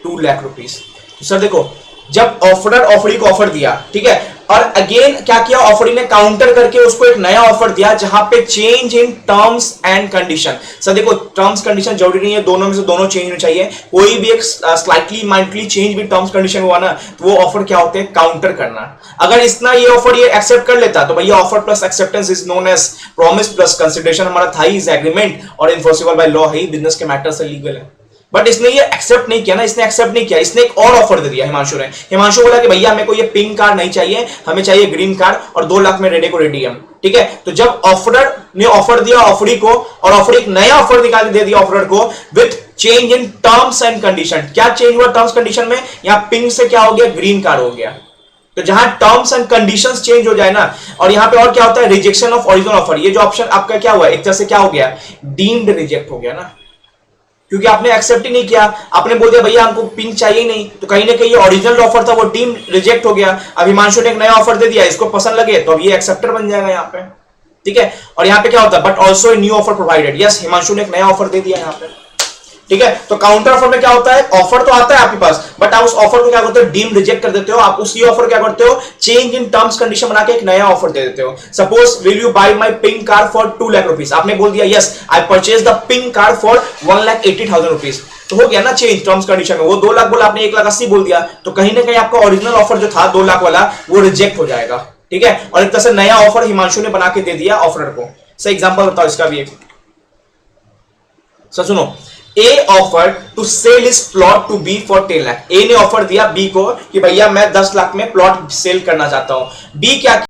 A: 2 lakh rupees. तो सर देखो, जब ऑफरर ऑफरी को ऑफर दिया, ठीक है, और अगेन क्या किया, ऑफरी ने काउंटर करके उसको एक नया ऑफर दिया जहां पे change in terms and condition. Sir देखो, टर्म्स कंडीशन जरूरी नहीं है, दोनों में से दोनों चेंज होने चाहिए। कोई भी एक स्लाइटली माइल्डली चेंज भी टर्म्स कंडीशन हुआ ना, तो वो ऑफर क्या होते हैं, काउंटर करना। अगर इतना ये ऑफर ये एक्सेप्ट कर लेता तो भैया offer plus acceptance is known as promise plus consideration, हमारा था ही इज एग्रीमेंट और इन्फोर्सेबल बाय लॉ है, बिजनेस के मैटर से लीगल है। बट इसने ये एक्सेप्ट नहीं किया ना, इसने एक्सेप्ट नहीं किया, इसने एक और ऑफर दे दिया हिमांशु ने। हिमांशु बोला कि भैया मेरे को ये पिंक कार नहीं चाहिए, हमें चाहिए ग्रीन कार और 2 लाख में रेडी को रेडीएम, ठीक है। तो जब ऑफरर ने ऑफर दिया ऑफरी को, और ऑफर एक नया ऑफर निकाल के दे दिया ऑफरर को with change in terms and condition. क्या चेंज हुआ टर्म्स कंडीशन में, यहां पिंक से क्या हो गया, ग्रीन कार हो गया। तो जहां टर्म्स एंड कंडीशंस चेंज हो जाए ना, और यहां पे और क्या होता है, रिजेक्शन ऑफ ओरिजिनल ऑफर। ये जो ऑप्शन आपका क्या हुआ, एक तरह से क्या हो गया, डीम्ड रिजेक्ट हो गया ना, क्योंकि आपने एक्सेप्ट ही नहीं किया, आपने बोल दिया भैया हमको पिंक चाहिए नहीं, तो कहीं ना कहीं ये ओरिजिनल ऑफर था वो डीम रिजेक्ट हो गया। अब हिमांशु ने एक नया ऑफर दे दिया, इसको पसंद लगे तो अब ये एक्सेप्टर बन जाएगा यहाँ पे, ठीक है। और यहाँ पे क्या होता है, but also a new offer provided. Yes, Himanshu ने एक नया ऑफर दे दिया यहाँ पे, ठीक है। तो काउंटर ऑफर में क्या होता है, ऑफर तो आता है आपके पास, बट आप उस ऑफर को क्या करते हो, डीम रिजेक्ट कर देते हो। आप उसी ऑफर क्या करते हो, चेंज इन टर्म्स कंडीशन बना के एक नया ऑफर दे देते हो। Suppose will you buy my pink car for 2 lakh rupees, आपने बोल दिया yes I purchase the pink car for 1,80,000 rupees, तो हो गया ना चेंज टर्म्स कंडीशन में। वो 2 लाख बोला, आपने 1,80,000 बोल दिया, तो कहीं ना कहीं आपका ओरिजिनल ऑफर जो था 2 लाख वाला वो रिजेक्ट हो जाएगा, ठीक है। और एक तरह से नया ऑफर हिमांशु ने बना के दे दिया ऑफरर को। सही एग्जांपल बताओ इसका भी एक। सर सुनो, A offered to sell his plot to B for 10 lakh. A ने ऑफर दिया B को कि भैया मैं 10 लाख में प्लॉट सेल करना चाहता हूं। B क्या,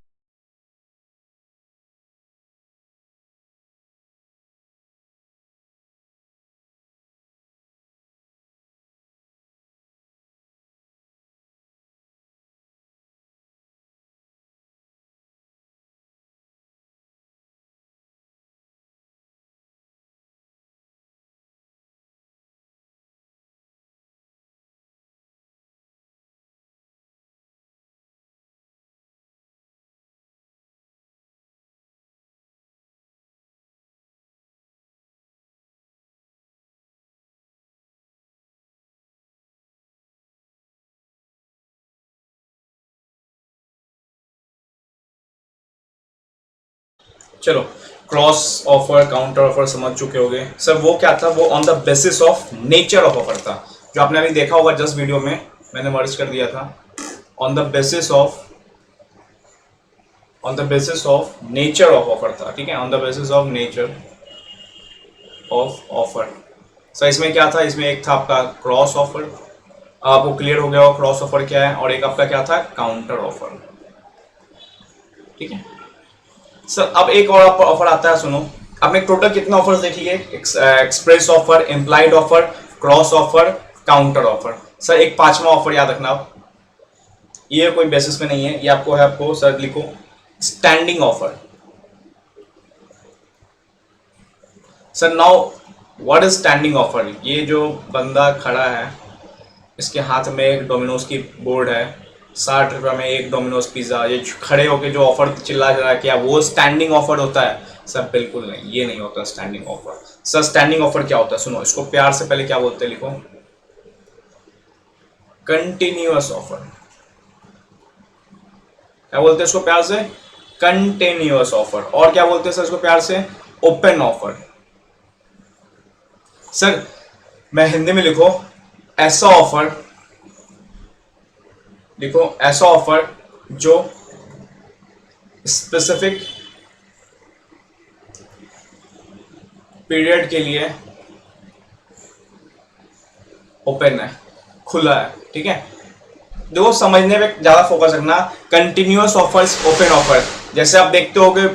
A: चलो क्रॉस ऑफर काउंटर ऑफर समझ चुके होंगे। सर वो क्या था, वो on the basis of nature of offer था, जो आपने अभी देखा होगा जस्ट वीडियो में मैंने मर्ज कर दिया था। On the basis of nature of offer था, ठीक है, on the basis of nature of offer. Sir इसमें क्या था, इसमें एक था आपका क्रॉस ऑफर, आपको क्लियर हो गया हो क्रॉस ऑफर क्या है, और एक आपका क्या था, काउंटर ऑफर, ठीक है। सर अब एक और ऑफर आता है, सुनो, आपने टोटल कितने ऑफर्स देख लिए, express offer, implied offer, cross offer, counter offer. Sir एक 5वां ऑफर याद रखना आप, ये कोई बेसिस पे नहीं है, ये आपको है, आपको सर लिखो standing offer. Sir now what is standing offer, ये जो बंदा खड़ा है इसके हाथ में एक डोमिनोज की बोर्ड है, 60 रुपये में एक डोमिनोज पिज्जा, ये खड़े होके जो ऑफर चिल्ला जा रहा है, क्या वो स्टैंडिंग ऑफर होता है? सर बिल्कुल नहीं, ये नहीं होता standing offer. Sir standing offer क्या होता है, सुनो इसको प्यार से, पहले क्या बोलते हैं लिखो, कंटिन्यूअस ऑफर। क्या बोलते हैं इसको प्यार से, कंटिन्यूअस ऑफर। और क्या बोलते हैं सर इसको प्यार से, ओपन ऑफर। सर मैं हिंदी में लिखो, ऐसा ऑफर लिखो, ऐसा ऑफर जो स्पेसिफिक पीरियड के लिए ओपन है, खुला है, ठीक है। देखो समझने पे ज्यादा फोकस रखना, कंटिन्यूअस ऑफर, ओपन ऑफर। जैसे आप देखते होगे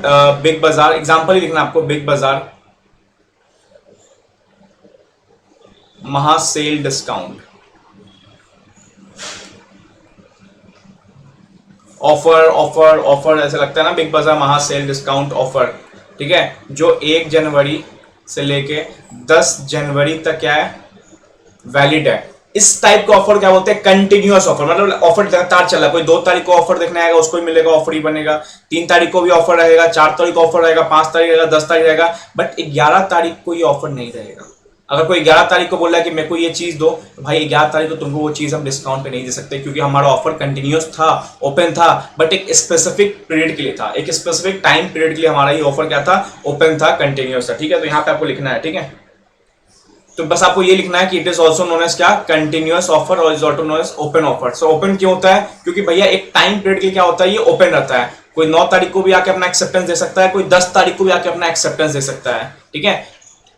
A: बिग बाजार, एग्जांपल ही लिखना आपको, बिग बाजार महा sale discount offer offer offer, ऐसा लगता है ना, बिग बाजार महा सेल डिस्काउंट ऑफर, ठीक है, जो 1 जनवरी से लेके 10 जनवरी तक क्या है, वैलिड है। इस टाइप का ऑफर क्या बोलते हैं, कंटिन्यूअस ऑफर। मतलब ऑफर लगातार चल रहा है, कोई 2 तारीख को ऑफर देखने आएगा उसको ही मिलेगा, ऑफर ही बनेगा, 3 तारीख को भी ऑफर रहेगा, 4 तारीख को ऑफर रहेगा, 5 तारीख रहेगा, 10 तारीख रहेगा, बट 11 तारीख को ये ऑफर नहीं रहेगा। अगर कोई 11 तारीख को बोल रहा है कि मेरे को ये चीज दो, तो भाई 11 तारीख को तुमको वो चीज हम डिस्काउंट पे नहीं दे सकते, क्योंकि हमारा ऑफर कंटिन्यूस था, ओपन था, बट एक स्पेसिफिक पीरियड के लिए था, एक स्पेसिफिक टाइम पीरियड के लिए हमारा ये ऑफर क्या था, ओपन था, कंटिन्यूस था। ठीक है, तो यहाँ पे आपको लिखना है। ठीक है, तो बस आपको ये लिखना है कि it is also known as क्या, कंटिन्यूस ऑफर, और is also known as open offer. So open क्यों होता है, क्योंकि भैया एक टाइम पीरियड के लिए क्या होता है, ये ओपन रहता है। कोई 9 तारीख को भी आके अपना एक्सेप्टेंस दे सकता है, कोई 10 तारीख को भी आके अपना एक्सेप्टेंस दे सकता है। ठीक है,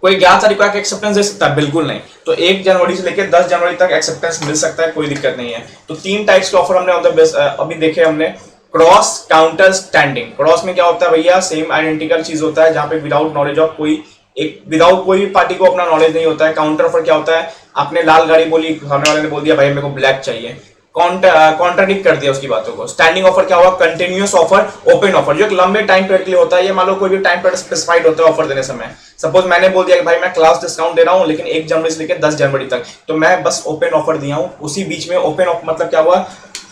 A: कोई 11 तारीख को आके एक्सेप्टेंस दे सकता है, बिल्कुल नहीं। तो 1 जनवरी से लेकर 10 जनवरी तक एक्सेप्टेंस मिल सकता है, कोई दिक्कत नहीं है। तो 3 टाइप्स के ऑफर हमने अभी देखे हमने। क्रॉस काउंटर स्टैंडिंग, क्रॉस में क्या होता है भैया, सेम आइडेंटिकल चीज होता है, जहां पे विदाउट नॉलेज ऑफ कोई एक विदाउट कोई भी पार्टी को अपना नॉलेज नहीं होता है। काउंटर ऑफर क्या होता है, आपने लाल गाड़ी बोली, सामने वाले ने बोल दिया भाई मेरे को ब्लैक चाहिए, कॉन्ट्राडिक्ट कर दिया उसकी बातों को। स्टैंडिंग ऑफर क्या हुआ, कंटिन्यूअस ऑफर, ओपन ऑफर, जो एक लंबे टाइम पीरियड के लिए होता है। ये मान लो कोई भी टाइम पीरियड स्पेसिफाइड होता है ऑफर देने समय। सपोज मैंने बोल दिया कि भाई मैं क्लास डिस्काउंट दे रहा हूं, लेकिन 1 जनवरी से लेकर 10 जनवरी तक, तो मैं बस ओपन ऑफर दिया हूं, उसी बीच में ओपन ऑफर मतलब क्या हुआ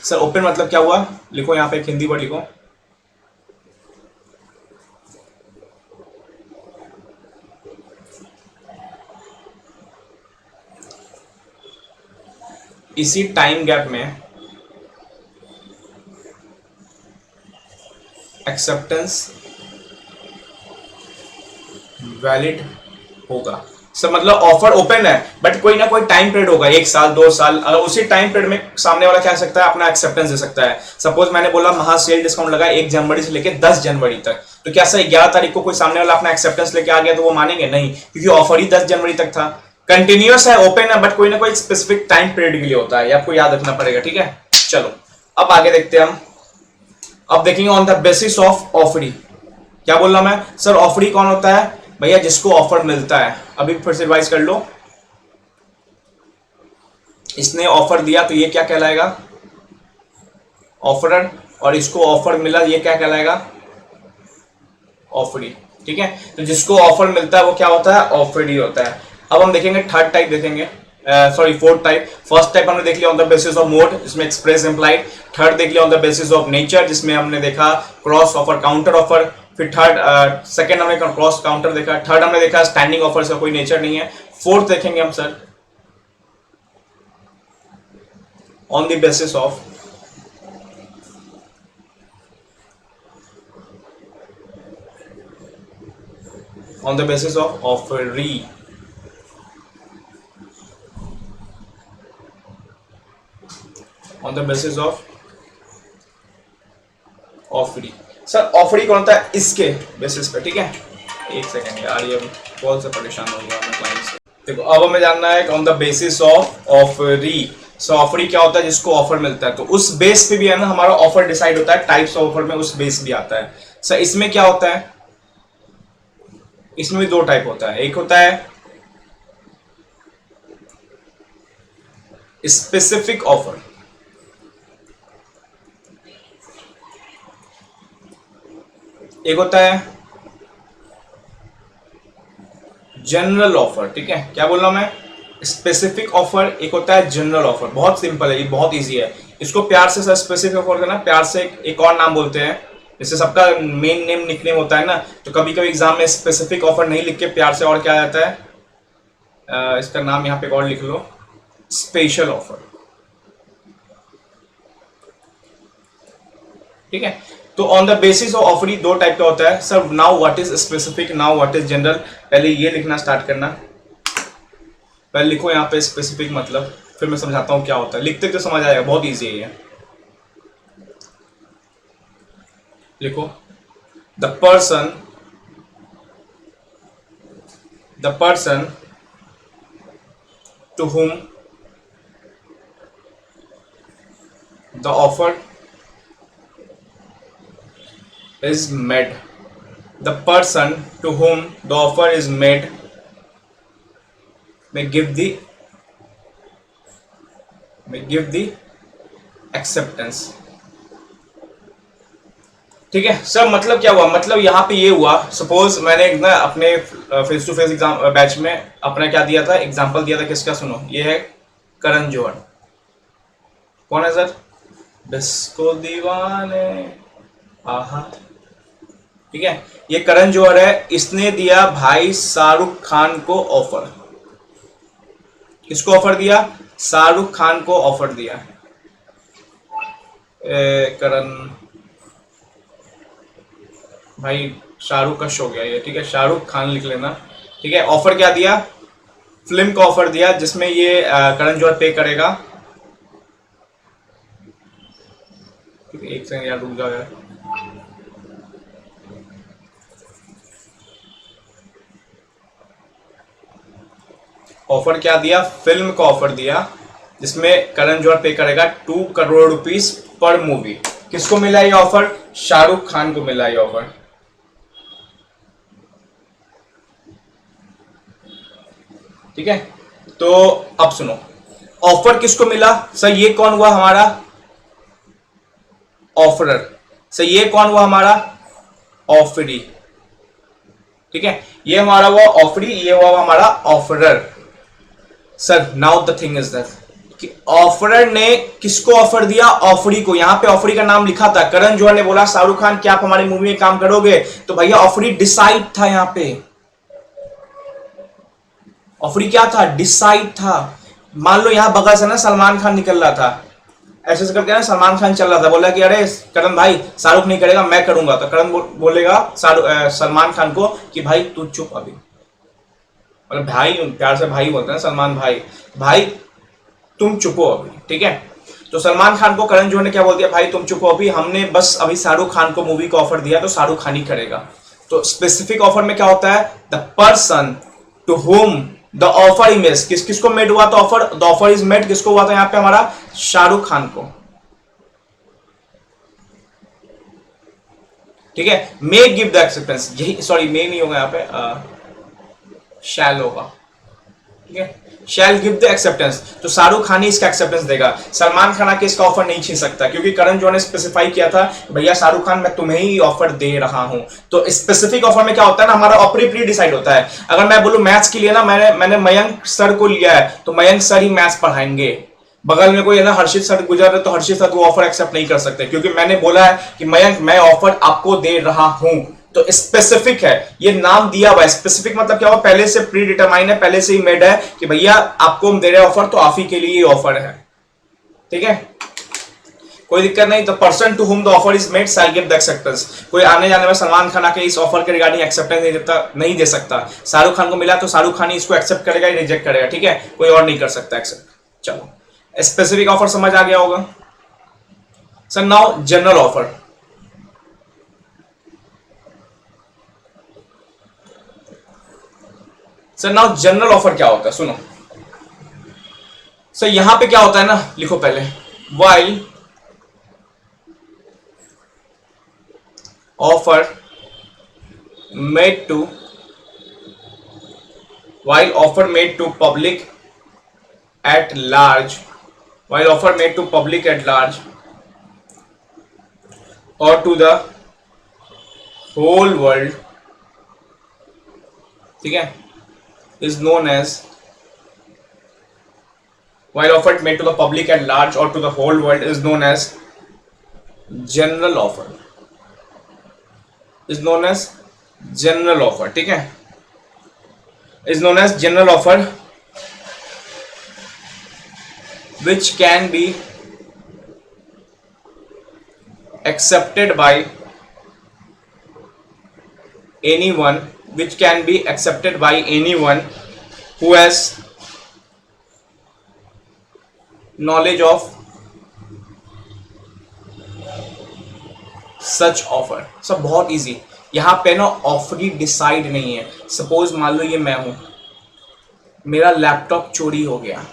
A: सर, ओपन मतलब क्या हुआ, लिखो यहाँ पे एक हिंदी वर्ड लिखो, इसी टाइम गैप में एक्सेप्टेंस वैलिड होगा। सर मतलब ऑफर ओपन है, बट कोई ना कोई टाइम पीरियड होगा, 1 साल 2 साल, अगर उसी टाइम पीरियड में सामने वाला क्या सकता है, अपना एक्सेप्टेंस दे सकता है। सपोज मैंने बोला महा सेल डिस्काउंट लगा 1 जनवरी से लेकर 10 जनवरी तक, तो क्या सर 11 तारीख को कोई सामने वाला अपना एक्सेप्टेंस लेके आ गया तो वो मानेंगे नहीं, क्योंकि ऑफर ही 10 जनवरी तक था। कंटिन्यूअस है, ओपन है, बट कोई ना कोई स्पेसिफिक टाइम पीरियड के लिए होता है, ये आपको याद रखना पड़ेगा। ठीक है, चलो अब आगे देखते हैं हम। अब देखेंगे on the basis of offeree. क्या बोल रहा मैं सर, ऑफरी कौन होता है भैया, जिसको ऑफर मिलता है। अभी फिर से रिवाइज कर लो, इसने ऑफर दिया तो ये क्या कहलाएगा, ऑफरर, और इसको ऑफर मिला ये क्या कहलाएगा, ऑफरी। ठीक है, तो जिसको ऑफर मिलता है वो क्या होता है, ऑफरी होता है। अब हम देखेंगे थर्ड टाइप, देखेंगे sorry fourth type. First type हमने देख लिया on the basis of mode, जिसमें एक्सप्रेस इंप्लाइड। थर्ड देख लिया on the basis of nature, जिसमें हमने देखा क्रॉस ऑफर, काउंटर ऑफर। फिर थर्ड सेकंड हमने क्रॉस काउंटर देखा। थर्ड हमने देखा स्टैंडिंग ऑफर से कोई नेचर नहीं है। फोर्थ देखेंगे हम sir on the basis of offeree. On the basis of offeree. Sir offeree कौन होता है, इसके बेसिस पे। ठीक है, एक सेकेंड यार, ये कॉल से परेशान हो गया मैं क्लाइंट से। देखो अब हमें जानना है on the basis of offeree. So offeree क्या होता है, जिसको ऑफर मिलता है, तो उस बेस पे भी है ना हमारा ऑफर डिसाइड होता है। टाइप्स ऑफ ऑफर में उस बेस भी आता है। सर इसमें क्या होता है, इसमें भी 2 टाइप होता है। एक होता है स्पेसिफिक ऑफर, एक होता है जनरल ऑफर। ठीक है, क्या बोल रहा हूं मैं, स्पेसिफिक ऑफर, एक होता है जनरल ऑफर। बहुत सिंपल है, ये बहुत इजी है। इसको प्यार से सर स्पेसिफिक ऑफर करना, प्यार से एक और नाम बोलते हैं, जैसे सबका मेन नेम निकनेम होता है ना, तो कभी कभी एग्जाम में स्पेसिफिक ऑफर नहीं लिख के प्यार से और क्या आ जाता है, इसका नाम यहाँ पे और लिख लो, स्पेशल ऑफर। ठीक है, तो on the basis of offer 2 type का होता है। Sir now what is specific, now what is general. पहले ये लिखना स्टार्ट करना, पहले लिखो यहाँ पे स्पेसिफिक मतलब, फिर मैं समझाता हूँ क्या होता है। लिखते तो समझ आएगा, बहुत इजी है ये। लिखो the person to whom the offer is made, the person to whom the offer is made may give the acceptance। ठीक है सर, मतलब क्या हुआ, मतलब यहाँ पे ये हुआ, सपोज मैंने ना अपने face to face exam batch में अपना क्या दिया था, एग्जांपल दिया था किसका, सुनो, ये है करण जौहर। कौन है सर, डिस्को दीवाने आहा। ठीक है, ये करण जौहर है, इसने दिया भाई शाहरुख खान को ऑफर। किसको ऑफर दिया? शाहरुख खान को ऑफर दिया। करण भाई, शाहरुख का शो गया ये, ठीक है, शाहरुख खान लिख लेना, ठीक है। ऑफर क्या दिया? फिल्म का ऑफर दिया जिसमें ये करण जौहर पे करेगा। ठीक है, एक सेकंड यार, रुक जाओ यार। ऑफर क्या दिया? फिल्म का ऑफर दिया जिसमें करण जौहर पे करेगा 2 करोड़ रुपीस पर मूवी। किसको मिला ये ऑफर? शाहरुख खान को मिला ये ऑफर। ठीक है, तो अब सुनो, ऑफर किसको मिला? सर ये कौन हुआ हमारा? ऑफरर। सर ये कौन हुआ हमारा? ऑफरी। ठीक है, ये हमारा हुआ ऑफरी, ये हुआ हमारा offeror. Sir now the thing is that कि ऑफरर ने किसको ऑफर दिया? ऑफरी को। यहां पे ऑफरी का नाम लिखा था, करण जौहर ने बोला शाहरुख खान क्या आप हमारी मूवी में काम करोगे? तो भैया ऑफरी डिसाइड था यहां पे। ऑफरी क्या था? डिसाइड था। मान लो यहां बगल से ना सलमान खान निकल रहा था, ऐसे ऐसे करके ना सलमान खान चल रहा था, बोला कि अरे करण भाई शाहरुख नहीं करेगा, मैं करूंगा। तो करण बोलेगा सलमान खान को कि भाई तू चुप अभी, मतलब भाई प्यार से भाई बोलते हैं सलमान भाई, भाई तुम चुपो अभी, ठीक है। तो सलमान खान को करण जौहर ने क्या बोल दिया? भाई तुम चुपो अभी, हमने बस अभी शाहरुख खान को मूवी का ऑफर दिया तो शाहरुख खान ही करेगा। तो स्पेसिफिक ऑफर में क्या होता है? The person to whom the offer is किसको मेड हुआ? तो offer, the offer is made किसको हुआ था यहां पे? हमारा शाहरुख खान को। ठीक है, मे गिव द एक्सेप्टेंस, यही सॉरी मे नहीं होगा यहां पे, शैल होगा, ठीक है, शैल गिव द एक्सेप्टेंस। तो शाहरुख खान ही इसका एक्सेप्टेंस देगा। सलमान खान आके इसका ऑफर नहीं छीन सकता, क्योंकि करण जौहर ने स्पेसिफाई किया था भैया शाहरुख खान मैं तुम्हें ही ऑफर दे रहा हूं। तो स्पेसिफिक ऑफर में क्या होता है ना, हमारा ऑफर प्री डिसाइड होता है। अगर मैं बोलूं मैथ्स के लिए ना, मैंने मयंक सर को लिया है, तो मयंक सर ही मैथ्स पढ़ाएंगे। बगल में कोई है ना हर्षित सर गुजर रहे, तो हर्षित सर वो ऑफर एक्सेप्ट नहीं कर सकते, क्योंकि मैंने बोला है कि मयंक मैं ऑफर आपको दे रहा हूं। तो स्पेसिफिक है, ये नाम दिया हुआ है। स्पेसिफिक मतलब क्या हुआ? पहले से प्री डिटरमाइन है, पहले से ही मेड है कि भैया आपको हम दे रहे ऑफर, तो आप ही के लिए ये ऑफर है, ठीक है, कोई दिक्कत नहीं। तो person to whom the offer is made shall give the acceptance. कोई आने जाने में सलमान खान आके इस ऑफर के रिगार्डिंग एक्सेप्टेंस नहीं दे सकता। शाहरुख खान को मिला तो शाहरुख खान ही इसको एक्सेप्ट करेगा, रिजेक्ट करेगा, ठीक है, कोई और नहीं कर सकता एक्सेप्ट। चलो, स्पेसिफिक ऑफर समझ आ गया होगा। Sir now general offer. Sir now general offer क्या होता है? सुनो सर, यहां पे क्या होता है ना, लिखो पहले, while offer made to public at large, while offer made to public at large or to the whole world, ठीक है, is known as, while offer made to the public at large or to the whole world is known as general offer, is known as general offer, ठीक है, is known as general offer, which can be accepted by anyone, who has knowledge of such offer। सब बहुत easy, यहां पे ना offer ही decide नहीं है। Suppose मान लो ये मैं हूं, मेरा लैपटॉप चोरी हो गया,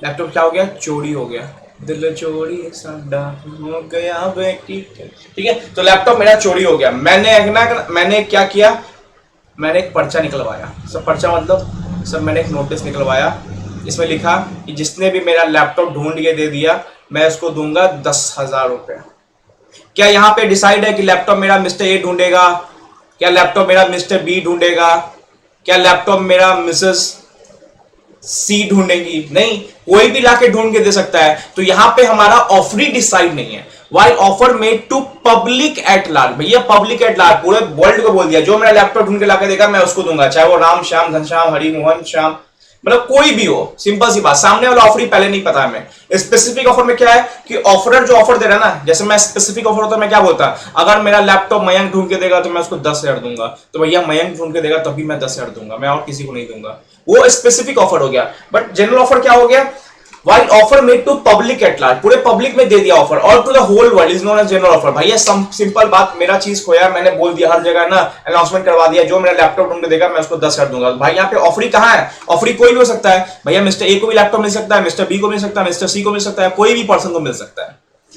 A: लैपटॉप क्या हो गया? चोरी हो गया, दिल चोरी साडा हो गया बेटी, ठीक है। तो लैपटॉप मेरा चोरी हो गया, मैंने क्या किया? मैंने एक पर्चा निकलवाया। सब पर्चा मतलब सब मैंने एक नोटिस निकलवाया, इसमें लिखा कि जिसने भी मेरा लैपटॉप ढूंढ के दे दिया मैं उसको दूंगा 10,000 रुपये। क्या यहाँ पे डिसाइड है कि लैपटॉप मेरा मिस्टर ए ढूंढेगा? क्या लैपटॉप मेरा मिस्टर बी ढूंढेगा? क्या लैपटॉप मेरा मिसेस सी ढूंढेगी? नहीं, कोई भी लाके ढूंढ के दे सकता है। तो यहां पे हमारा ऑफर ही डिसाइड नहीं है। While offer made to public at large, भैया पब्लिक एट लार्ज पूरे वर्ल्ड को बोल दिया जो मेरा लैपटॉप ढूंढ के लाके देगा मैं उसको दूंगा, चाहे वो राम श्याम घनश्याम हरि मोहन श्याम मतलब कोई भी हो, सिंपल सी बात, सामने वाला ऑफर ही पहले नहीं पता है हमें। स्पेसिफिक ऑफर में क्या है कि ऑफरर जो ऑफर दे रहा है ना, जैसे मैं स्पेसिफिक ऑफर होता है मैं क्या बोलता, अगर मेरा लैपटॉप मयंक ढूंढ के देगा तो मैं उसको 10,000 दूंगा, तो भैया मयंक ढूंढ के देगा तभी मैं 10,000 दूंगा, मैं और किसी को नहीं दूंगा। वो स्पेसिफिक ऑफर हो गया। बट जनरल ऑफर क्या हो गया, while offer made to public at large, पूरे पब्लिक में दे दिया ऑफर, और to the whole world is known as general offer. भैया सिंपल बात, मेरा चीज खोया, मैंने बोल दिया हर जगह ना, अनाउंसमेंट करवा दिया, जो मेरा लैपटॉप ढूंढ के देगा मैं उसको 10,000 दूंगा। भाई यहाँ पे ऑफरी कहाँ है, ऑफरी कोई भी हो सकता है भैया, मिस्टर ए को भी लैपटॉप मिल सकता है, मिस्टर बी को मिल सकता है, मिस्टर सी को मिल सकता है, कोई भी पर्सन को मिल सकता है।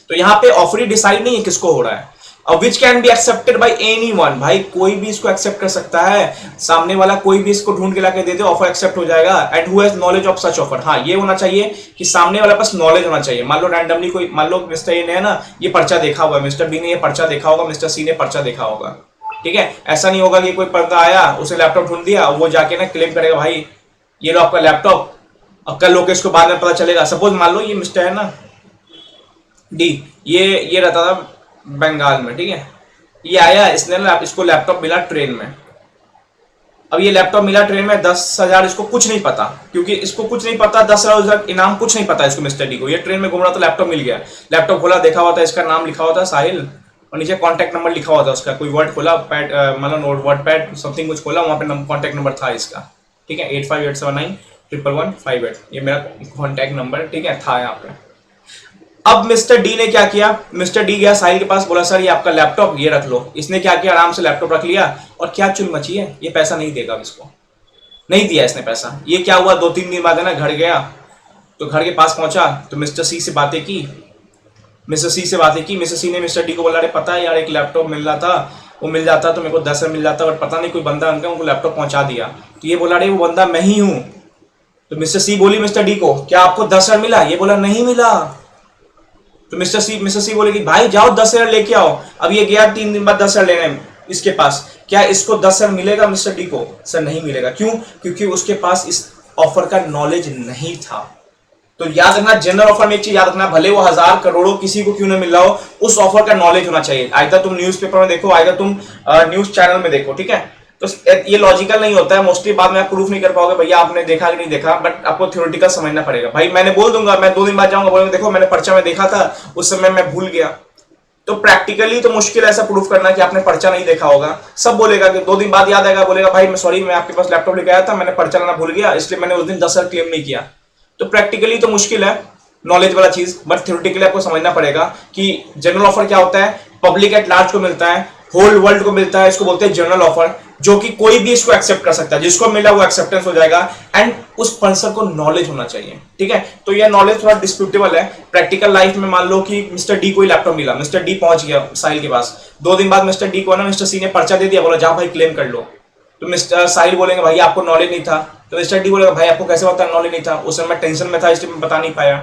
A: तो यहाँ पे ऑफरी डिसाइड नहीं है किसको हो रहा है, और which can be accepted by anyone, भाई कोई भी इसको एक्सेप्ट कर सकता है, सामने वाला कोई भी इसको ढूंढ के लाके दे दे, ऑफर एक्सेप्ट हो जाएगा। And who has knowledge of such offer, हाँ ये होना चाहिए कि सामने वाला पास नॉलेज होना चाहिए। मान लो रैंडमली कोई, मान लो मिस्टर ए ने ना ये पर्चा देखा हुआ है, मिस्टर बी ने ये पर्चा देखा होगा, मिस्टर सी ने पर्चा देखा होगा, ठीक है। ऐसा नहीं होगा कि कोई पर्दा आया, उसे लैपटॉप ढूंढ दिया, वो जाके ना क्लेम करेगा भाई ये लो आपका लैपटॉप, अब कल लोग इसको बाद में पता चलेगा। सपोज मान लो ये मिस्टर है ना डी, ये रहता था बंगाल में, ठीक है, ये आया, इसने ना इसको लैपटॉप मिला ट्रेन में। अब ये लैपटॉप मिला ट्रेन में, 10,000 इसको कुछ नहीं पता, क्योंकि इसको कुछ नहीं पता, 10,000 इनाम कुछ नहीं पता इसको मिस्टर डी को। ये ट्रेन में घूम रहा था, लैपटॉप मिल गया, लैपटॉप खोला, देखा हुआ था इसका नाम लिखा हुआ था साहिल, और नीचे कॉन्टैक्ट नंबर लिखा हुआ था उसका, कोई वर्ड खोला पैड, मतलब नोट वर्ड पैड समथिंग कुछ खोला, वहां पे कॉन्टैक्ट नंबर था इसका, ठीक है, 8587911158, ये मेरा कॉन्टैक्ट नंबर, ठीक है, था यहाँ पे। अब मिस्टर डी ने क्या किया, मिस्टर डी गया साहिल के पास, बोला सर ये आपका लैपटॉप, ये रख लो। इसने क्या किया, आराम से लैपटॉप रख लिया, और क्या चुल मची है, ये पैसा नहीं देगा इसको, नहीं दिया इसने पैसा। ये क्या हुआ, 2-3 दिन बाद है ना घर गया, तो घर के पास पहुंचा तो मिस्टर सी से बातें की, मिस्टर सी ने मिस्टर डी को बोला, अरे पता है यार एक लैपटॉप मिल रहा था, वो मिल जाता तो मेरे को 10,000 मिल जाता, बट पता नहीं कोई बंदा उनका उनको लैपटॉप पहुंचा दिया। तो ये बोला अरे वो बंदा मैं ही हूं। तो मिस्टर सी बोली मिस्टर डी को, क्या आपको 10,000 मिला, ये बोला नहीं मिला। तो मिस्टर सी बोले कि भाई जाओ 10,000 लेके आओ। अब ये गया 3 दिन बाद 10,000 लेने इसके पास, क्या इसको 10,000 मिलेगा मिस्टर डी को, सर नहीं मिलेगा। क्यों, क्योंकि उसके पास इस ऑफर का नॉलेज नहीं था। तो याद रखना, जनरल ऑफर में एक चीज याद रखना, भले वो 1000 करोड़ों किसी को क्यों ना मिल रहा हो, उस ऑफर का नॉलेज होना चाहिए। आइदर तुम न्यूज़पेपर में देखो, आइदर तुम न्यूज चैनल में देखो, ठीक है। तो ये लॉजिकल नहीं होता है, मोस्टली बाद में आप प्रूफ नहीं कर पाओगे भैया आपने देखा कि नहीं देखा, बट आपको थ्योरेटिकल समझना पड़ेगा। भाई मैंने बोल दूंगा, मैं 2 दिन बाद जाऊंगा बोलूंगा देखो मैंने पर्चा में देखा था, उस समय मैं भूल गया। तो प्रैक्टिकली तो मुश्किल है ऐसा प्रूफ करना कि आपने पर्चा नहीं देखा होगा। सब बोलेगा कि 2 दिन बाद याद आएगा, बोलेगा भाई मैं सॉरी मैं आपके पास लैपटॉप लेके आया था, मैंने पर्चा लाना भूल गया, इसलिए मैंने उस दिन 10,000 क्लेम नहीं किया। तो प्रैक्टिकली तो मुश्किल है नॉलेज वाला चीज, बट थ्योरेटिकली आपको समझना पड़ेगा कि जनरल ऑफर क्या होता है, पब्लिक एट लार्ज को मिलता है, होल वर्ल्ड को मिलता है, इसको बोलते हैं जनरल ऑफर, जो कि कोई भी इसको एक्सेप्ट कर सकता है, जिसको मिला वो एक्सेप्टेंस हो जाएगा। एंड उस पर्सन को नॉलेज होना चाहिए, ठीक है। तो ये नॉलेज थोड़ा डिस्प्यूटेबल है। प्रैक्टिकल लाइफ में मान लो कि मिस्टर डी को ही लैपटॉप मिला, मिस्टर डी पहुंच गया साहिल के पास, 2 दिन बाद मिस्टर डी को ना मिस्टर सी ने पर्चा दे दिया, बोला जा भाई क्लेम कर लो। तो मिस्टर साहिल बोलेंगे भाई आपको नॉलेज नहीं था, तो मिस्टर डी बोलेगा भाई आपको कैसे पता नॉलेज नहीं था, उस समय मैं टेंशन में था इसलिए मैं बता नहीं पाया।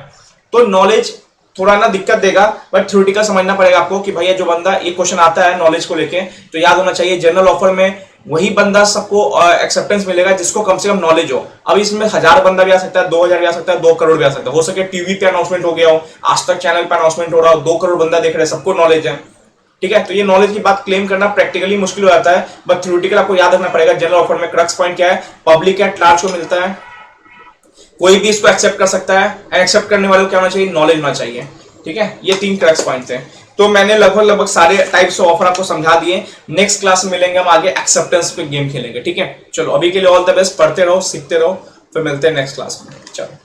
A: तो नॉलेज थोड़ा ना दिक्कत देगा, बट थ्योरेटिकल समझना पड़ेगा आपको कि भैया जो बंदा ये क्वेश्चन आता है नॉलेज को लेके, तो याद होना चाहिए जनरल ऑफर में वही बंदा सबको एक्सेप्टेंस मिलेगा जिसको कम से कम नॉलेज हो। अब इसमें 1000 बंदा भी आ सकता है, 2000 भी आ सकता है, 2 करोड़ भी आ सकता है, हो सके टीवी पे अनाउंसमेंट हो गया हो, आज तक चैनल पे अनाउंसमेंट हो रहा हो, 2 करोड़ बंदा देख रहे हैं, सबको नॉलेज है, ठीक है। तो ये नॉलेज की बात क्लेम करना प्रैक्टिकली मुश्किल हो जाता है, बट थ्योरेटिकल आपको याद रखना पड़ेगा। जनरल ऑफर में क्रक्स पॉइंट क्या है, पब्लिक एट लार्ज को मिलता है, कोई भी इसको एक्सेप्ट कर सकता है, एंड एक्सेप्ट करने वाले को क्या होना चाहिए, नॉलेज होना चाहिए, ठीक है। ये 3 क्रक्स पॉइंट थे। तो मैंने लगभग सारे टाइप्स ऑफ ऑफर आपको समझा दिए। नेक्स्ट क्लास में मिलेंगे हम आगे एक्सेप्टेंस पे गेम खेलेंगे, ठीक है। चलो अभी के लिए ऑल द बेस्ट, पढ़ते रहो सीखते रहो, फिर मिलते हैं नेक्स्ट क्लास में, चलो।